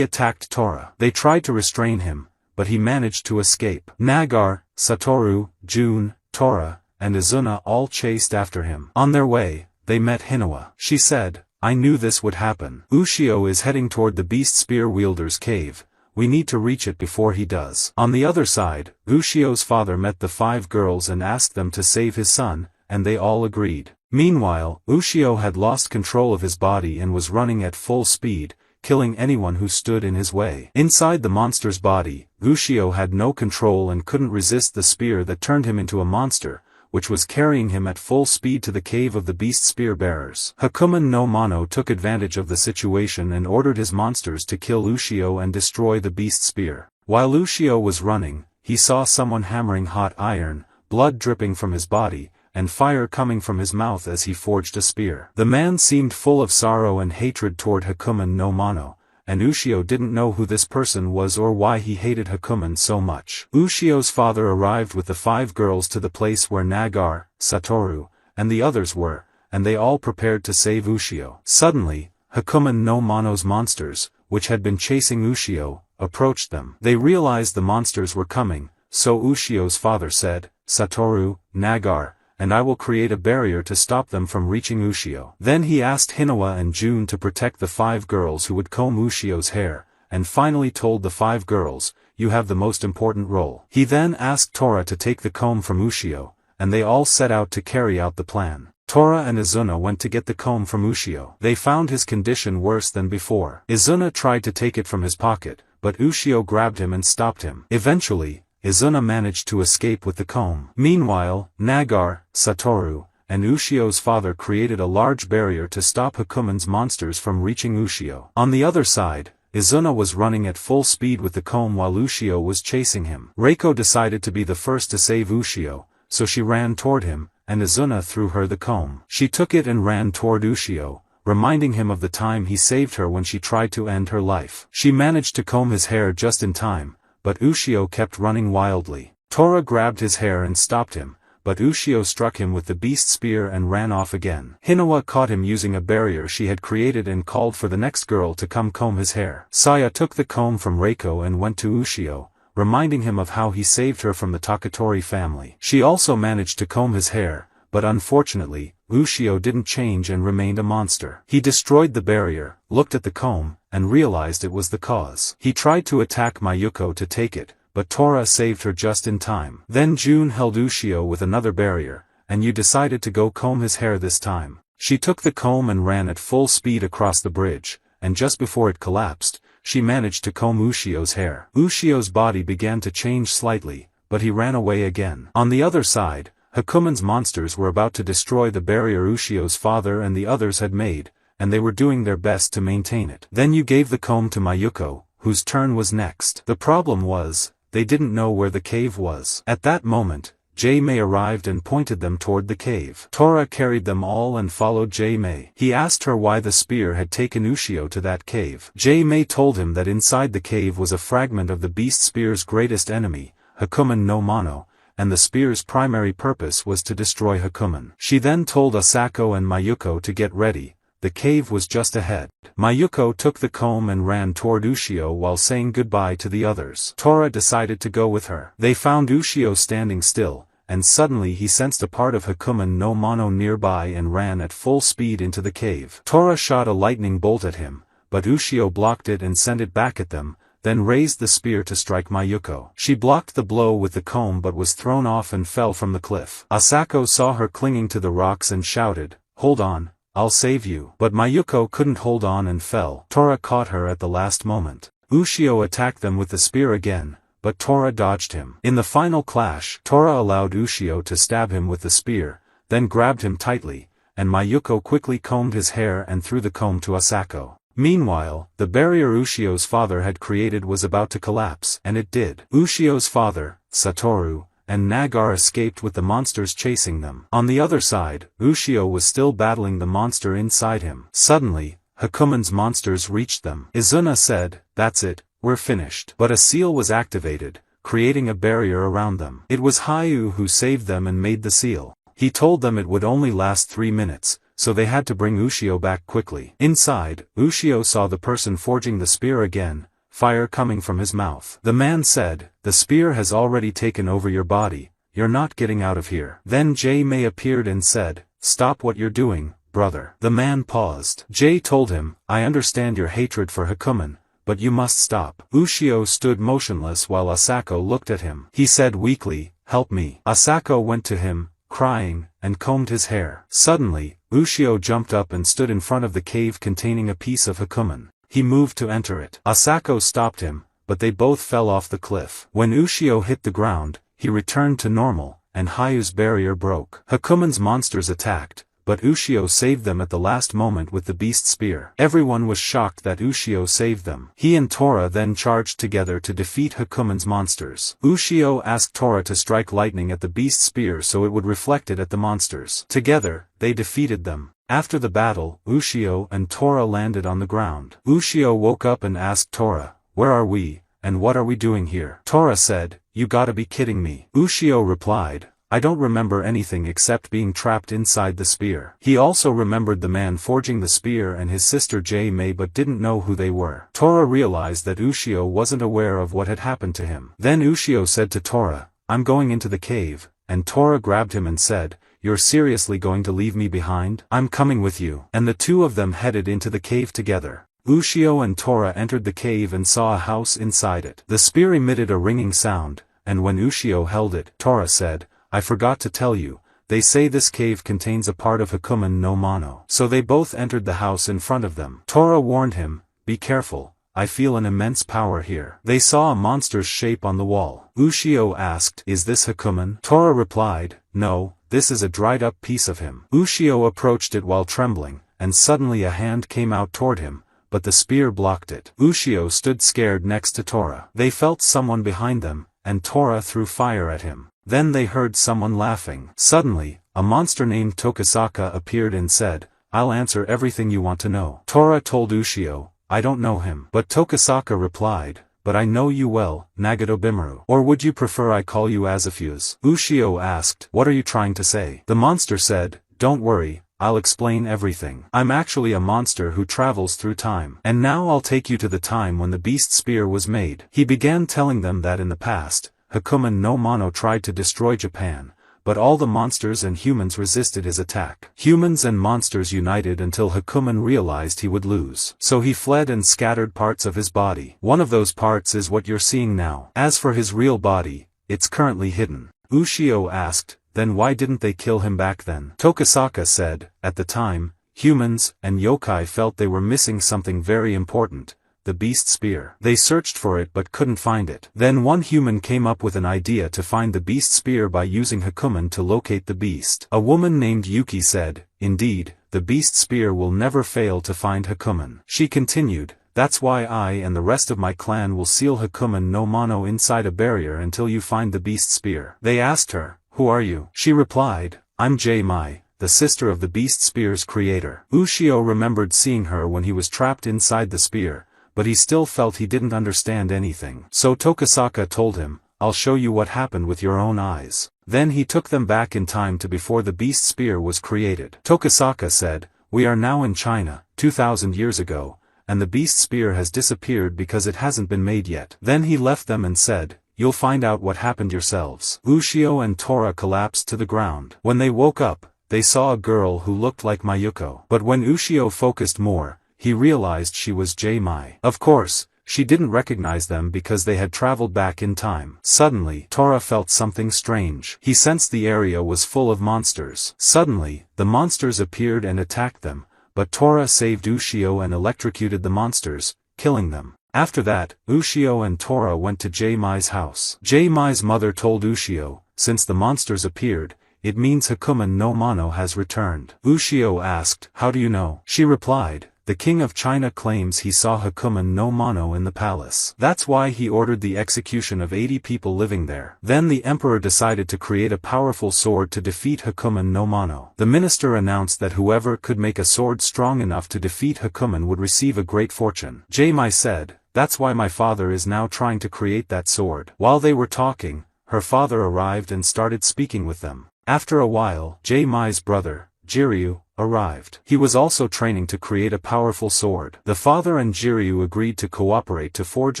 attacked Tora. They tried to restrain him, but he managed to escape. Nagar, Satoru, Jun, Tora, and Izuna all chased after him. On their way, they met Hinawa. She said, I knew this would happen. Ushio is heading toward the beast spear wielder's cave. We need to reach it before he does. On the other side, Ushio's father met the 5 girls and asked them to save his son, and they all agreed. Meanwhile, Ushio had lost control of his body and was running at full speed, killing anyone who stood in his way. Inside the monster's body, Ushio had no control and couldn't resist the spear that turned him into a monster, which was carrying him at full speed to the cave of the beast spear bearers. Hakumen no Mano took advantage of the situation and ordered his monsters to kill Ushio and destroy the beast spear. While Ushio was running, he saw someone hammering hot iron, blood dripping from his body, and fire coming from his mouth as he forged a spear. The man seemed full of sorrow and hatred toward Hakumen no Mano, and Ushio didn't know who this person was or why he hated Hakumen so much. Ushio's father arrived with the 5 girls to the place where Nagar, Satoru, and the others were, and they all prepared to save Ushio. Suddenly, Hakumen no Mano's monsters, which had been chasing Ushio, approached them. They realized the monsters were coming, so Ushio's father said, Satoru, Nagar, and I will create a barrier to stop them from reaching Ushio. Then he asked Hinawa and Jun to protect the 5 girls who would comb Ushio's hair, and finally told the 5 girls, you have the most important role. He then asked Tora to take the comb from Ushio, and they all set out to carry out the plan. Tora and Izuna went to get the comb from Ushio. They found his condition worse than before. Izuna tried to take it from his pocket, but Ushio grabbed him and stopped him. Eventually, Izuna managed to escape with the comb. Meanwhile, Nagar, Satoru, and Ushio's father created a large barrier to stop Hakumen's monsters from reaching Ushio. On the other side, Izuna was running at full speed with the comb while Ushio was chasing him. Reiko decided to be the first to save Ushio, so she ran toward him, and Izuna threw her the comb. She took it and ran toward Ushio, reminding him of the time he saved her when she tried to end her life. She managed to comb his hair just in time, but Ushio kept running wildly. Tora grabbed his hair and stopped him, but Ushio struck him with the beast spear and ran off again. Hinawa caught him using a barrier she had created and called for the next girl to come comb his hair. Saya took the comb from Reiko and went to Ushio, reminding him of how he saved her from the Takatori family. She also managed to comb his hair, but unfortunately, Ushio didn't change and remained a monster. He destroyed the barrier, looked at the comb, and realized it was the cause. He tried to attack Mayuko to take it, but Tora saved her just in time. Then Jun held Ushio with another barrier, and Yu decided to go comb his hair this time. She took the comb and ran at full speed across the bridge, and just before it collapsed, she managed to comb Ushio's hair. Ushio's body began to change slightly, but he ran away again. On the other side, Hakumen's monsters were about to destroy the barrier Ushio's father and the others had made, and they were doing their best to maintain it. Then you gave the comb to Mayuko, whose turn was next. The problem was, they didn't know where the cave was. At that moment, J-Mei arrived and pointed them toward the cave. Tora carried them all and followed J-Mei. He asked her why the spear had taken Ushio to that cave. J-Mei told him that inside the cave was a fragment of the beast spear's greatest enemy, Hakumen no Mano, and the spear's primary purpose was to destroy Hakumen. She then told Asako and Mayuko to get ready. The cave was just ahead. Mayuko took the comb and ran toward Ushio while saying goodbye to the others. Tora decided to go with her. They found Ushio standing still, and suddenly he sensed a part of Hakumen no Mano nearby and ran at full speed into the cave. Tora shot a lightning bolt at him, but Ushio blocked it and sent it back at them, then raised the spear to strike Mayuko. She blocked the blow with the comb but was thrown off and fell from the cliff. Asako saw her clinging to the rocks and shouted, "Hold on, I'll save you." But Mayuko couldn't hold on and fell. Tora caught her at the last moment. Ushio attacked them with the spear again, but Tora dodged him. In the final clash, Tora allowed Ushio to stab him with the spear, then grabbed him tightly, and Mayuko quickly combed his hair and threw the comb to Asako. Meanwhile, the barrier Ushio's father had created was about to collapse, and it did. Ushio's father, Satoru, and Nagar escaped with the monsters chasing them. On the other side, Ushio was still battling the monster inside him. Suddenly, Hakumen's monsters reached them. Izuna said, "That's it, we're finished." But a seal was activated, creating a barrier around them. It was Hayu who saved them and made the seal. He told them it would only last 3 minutes, so they had to bring Ushio back quickly. Inside, Ushio saw the person forging the spear again, fire coming from his mouth. The man said, "The spear has already taken over your body, you're not getting out of here." Then J-May appeared and said, "Stop what you're doing, brother." The man paused. Jay told him, "I understand your hatred for Hakumen, but you must stop." Ushio stood motionless while Asako looked at him. He said weakly, "Help me." Asako went to him, crying, and combed his hair. Suddenly, Ushio jumped up and stood in front of the cave containing a piece of Hakumen. He moved to enter it. Asako stopped him, but they both fell off the cliff. When Ushio hit the ground, he returned to normal, and Hayu's barrier broke. Hakumen's monsters attacked, but Ushio saved them at the last moment with the beast spear. Everyone was shocked that Ushio saved them. He and Tora then charged together to defeat Hakumen's monsters. Ushio asked Tora to strike lightning at the beast spear so it would reflect it at the monsters. Together, they defeated them. After the battle, Ushio and Tora landed on the ground. Ushio woke up and asked Tora, "Where are we, and what are we doing here?" Tora said, "You gotta be kidding me." Ushio replied, "I don't remember anything except being trapped inside the spear." He also remembered the man forging the spear and his sister J-May but didn't know who they were. Tora realized that Ushio wasn't aware of what had happened to him. Then Ushio said to Tora, "I'm going into the cave," and Tora grabbed him and said, "You're seriously going to leave me behind? I'm coming with you." And the two of them headed into the cave together. Ushio and Tora entered the cave and saw a house inside it. The spear emitted a ringing sound, and when Ushio held it, Tora said, "I forgot to tell you, they say this cave contains a part of Hakumen no Mono." So they both entered the house in front of them. Tora warned him, "Be careful, I feel an immense power here." They saw a monster's shape on the wall. Ushio asked, "Is this Hakumen?" Tora replied, "No, this is a dried up piece of him." Ushio approached it while trembling, and suddenly a hand came out toward him, but the spear blocked it. Ushio stood scared next to Tora. They felt someone behind them, and Tora threw fire at him. Then they heard someone laughing. Suddenly, a monster named Tokisaka appeared and said, "I'll answer everything you want to know." Tora told Ushio, "I don't know him." But Tokisaka replied, "But I know you well, Nagato Bimaru. Or would you prefer I call you Azafuse?" Ushio asked, "What are you trying to say?" The monster said, "Don't worry, I'll explain everything. I'm actually a monster who travels through time. And now I'll take you to the time when the beast spear was made." He began telling them that in the past, Hakumen no Mono tried to destroy Japan, but all the monsters and humans resisted his attack. Humans and monsters united until Hakumen realized he would lose. So he fled and scattered parts of his body. One of those parts is what you're seeing now. As for his real body, it's currently hidden. Ushio asked, "Then why didn't they kill him back then?" Tokisaka said, "At the time, humans and yokai felt they were missing something very important. The beast spear. They searched for it but couldn't find it. Then one human came up with an idea to find the beast spear by using Hakumen to locate the beast. A woman named Yuki said, "Indeed, the beast spear will never fail to find Hakumen." She continued, "That's why I and the rest of my clan will seal Hakumen no Mono inside a barrier until you find the beast spear." They asked her, "Who are you?" She replied, "I'm J-Mai, the sister of the beast spear's creator." Ushio remembered seeing her when he was trapped inside the spear, but he still felt he didn't understand anything. So Tokisaka told him, "I'll show you what happened with your own eyes." Then he took them back in time to before the beast spear was created. Tokisaka said, "We are now in China, 2000 years ago, and the beast spear has disappeared because it hasn't been made yet." Then he left them and said, "You'll find out what happened yourselves." Ushio and Tora collapsed to the ground. When they woke up, they saw a girl who looked like Mayuko. But when Ushio focused more, he realized she was J-Mai. Of course, she didn't recognize them because they had traveled back in time. Suddenly, Tora felt something strange. He sensed the area was full of monsters. Suddenly, the monsters appeared and attacked them, but Tora saved Ushio and electrocuted the monsters, killing them. After that, Ushio and Tora went to J-Mai's house. J-Mai's mother told Ushio, "Since the monsters appeared, it means Hakumen no Mono has returned." Ushio asked, "How do you know?" She replied, the king of China claims he saw Hakumen no Mono in the palace. That's why he ordered the execution of 80 people living there. Then the emperor decided to create a powerful sword to defeat Hakumen no Mono. The minister announced that whoever could make a sword strong enough to defeat Hakumen would receive a great fortune. Jae-mai said, "That's why my father is now trying to create that sword." While they were talking, her father arrived and started speaking with them. After a while, Jae-mai's brother, Jiryu, arrived. He was also training to create a powerful sword. The father and Jiryu agreed to cooperate to forge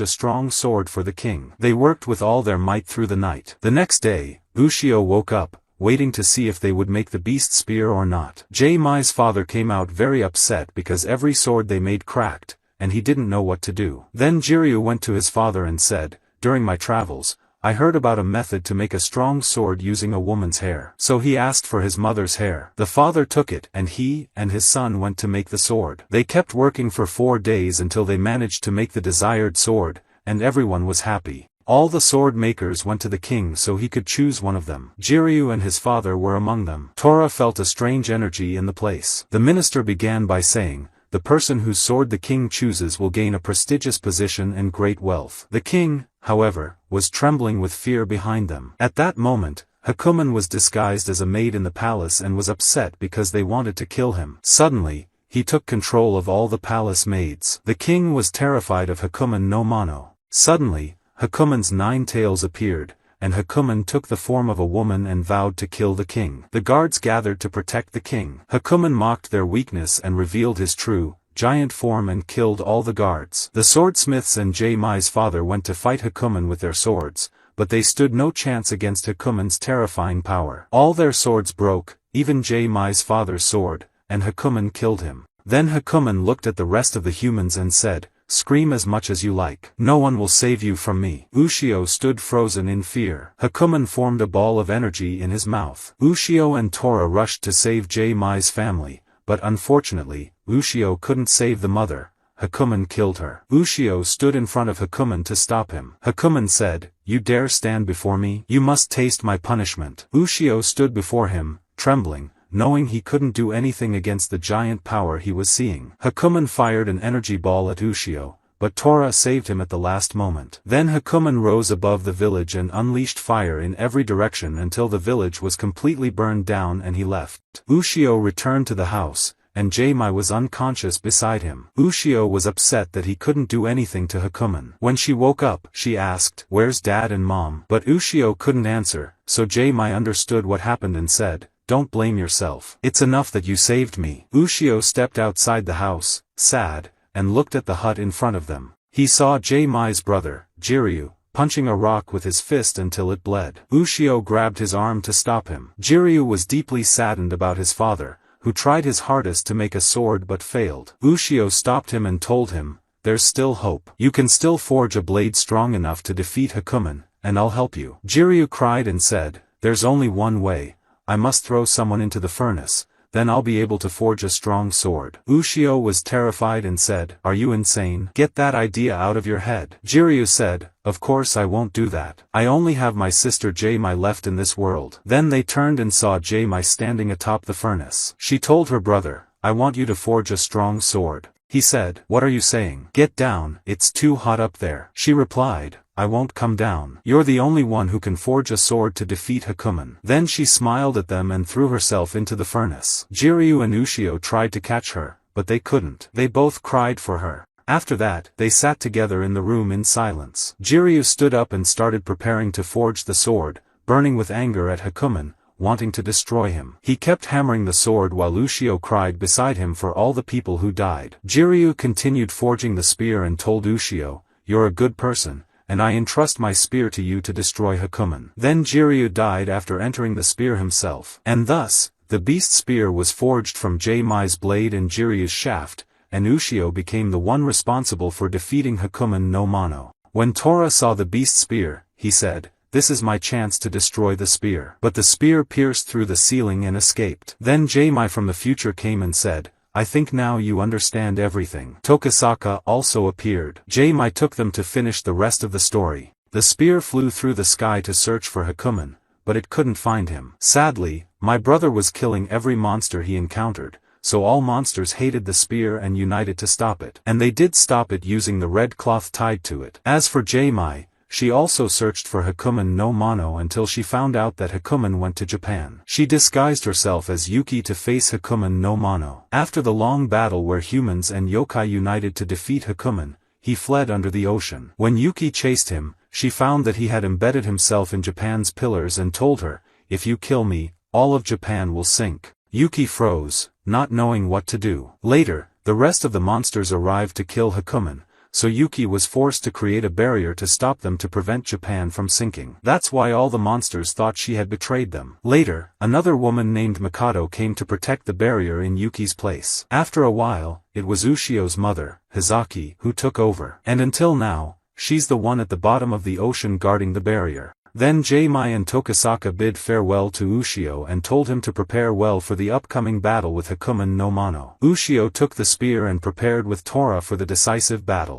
a strong sword for the king. They worked with all their might through the night. The next day, Ushio woke up, waiting to see if they would make the beast spear or not. Jae-mai's father came out very upset because every sword they made cracked, and he didn't know what to do. Then Jiryu went to his father and said, "During my travels, I heard about a method to make a strong sword using a woman's hair." So he asked for his mother's hair. The father took it and he and his son went to make the sword. They kept working for 4 days until they managed to make the desired sword, and everyone was happy. All the sword makers went to the king so he could choose one of them. Jiryu and his father were among them. Tora felt a strange energy in the place. The minister began by saying, "The person whose sword the king chooses will gain a prestigious position and great wealth." The king, however, was trembling with fear behind them. At that moment, Hakumen was disguised as a maid in the palace and was upset because they wanted to kill him. Suddenly, he took control of all the palace maids. The king was terrified of Hakumen no Mono. Suddenly, Hakumen's 9 tails appeared, and Hakumen took the form of a woman and vowed to kill the king. The guards gathered to protect the king. Hakumen mocked their weakness and revealed his true, giant form and killed all the guards. The swordsmiths and Jae-mai's father went to fight Hakumen with their swords, but they stood no chance against Hakumen's terrifying power. All their swords broke, even Jae-mai's father's sword, and Hakumen killed him. Then Hakumen looked at the rest of the humans and said, "Scream as much as you like. No one will save you from me." Ushio stood frozen in fear. Hakumen formed a ball of energy in his mouth. Ushio and Tora rushed to save Jae-mai's family, but unfortunately, Ushio couldn't save the mother. Hakumen killed her. Ushio stood in front of Hakumen to stop him. Hakumen said, "You dare stand before me? You must taste my punishment." Ushio stood before him, trembling, knowing he couldn't do anything against the giant power he was seeing. Hakumen fired an energy ball at Ushio, but Tora saved him at the last moment. Then Hakumen rose above the village and unleashed fire in every direction until the village was completely burned down and he left. Ushio returned to the house, and Jae-mai was unconscious beside him. Ushio was upset that he couldn't do anything to Hakumen. When she woke up, she asked, "Where's dad and mom?" But Ushio couldn't answer, so Jae-mai understood what happened and said, "Don't blame yourself. It's enough that you saved me." Ushio stepped outside the house, sad, and looked at the hut in front of them. He saw Jae-mai's brother, Jiryu, punching a rock with his fist until it bled. Ushio grabbed his arm to stop him. Jiryu was deeply saddened about his father, who tried his hardest to make a sword but failed. Ushio stopped him and told him, "There's still hope. You can still forge a blade strong enough to defeat Hakumen, and I'll help you." Jiryu cried and said, "There's only one way. I must throw someone into the furnace, then I'll be able to forge a strong sword." Ushio was terrified and said, "Are you insane? Get that idea out of your head." Jiryu said, "Of course I won't do that. I only have my sister Jae-mai left in this world." Then they turned and saw Jae-mai standing atop the furnace. She told her brother, "I want you to forge a strong sword." He said, "What are you saying? Get down, it's too hot up there." She replied, "I won't come down. You're the only one who can forge a sword to defeat Hakumen." Then she smiled at them and threw herself into the furnace. Jiryu and Ushio tried to catch her, but they couldn't. They both cried for her. After that, they sat together in the room in silence. Jiryu stood up and started preparing to forge the sword, burning with anger at Hakumen, wanting to destroy him. He kept hammering the sword while Ushio cried beside him for all the people who died. Jiryu continued forging the spear and told Ushio, "You're a good person, and I entrust my spear to you to destroy Hakumen." Then Jiryu died after entering the spear himself. And thus, the beast spear was forged from Jae-mai's blade and Jiryu's shaft, and Ushio became the one responsible for defeating Hakumen no Mono. When Tora saw the beast spear, he said, "This is my chance to destroy the spear." But the spear pierced through the ceiling and escaped. Then Jae-mai from the future came and said, "I think now you understand everything." Tokisaka also appeared. Jae-mai took them to finish the rest of the story. The spear flew through the sky to search for Hakumen, but it couldn't find him. Sadly, my brother was killing every monster he encountered, so all monsters hated the spear and united to stop it. And they did stop it using the red cloth tied to it. As for Jamai, she also searched for Hakumen no Mono until she found out that Hakumen went to Japan. She disguised herself as Yuki to face Hakumen no Mono. After the long battle where humans and yokai united to defeat Hakumen, he fled under the ocean. When Yuki chased him, she found that he had embedded himself in Japan's pillars and told her, "If you kill me, all of Japan will sink." Yuki froze, not knowing what to do. Later, the rest of the monsters arrived to kill Hakumen, so Yuki was forced to create a barrier to stop them to prevent Japan from sinking. That's why all the monsters thought she had betrayed them. Later, another woman named Mikado came to protect the barrier in Yuki's place. After a while, it was Ushio's mother, Hizaki, who took over. And until now, she's the one at the bottom of the ocean guarding the barrier. Then Jamai and Tokisaka bid farewell to Ushio and told him to prepare well for the upcoming battle with Hakumen no Mono. Ushio took the spear and prepared with Tora for the decisive battle.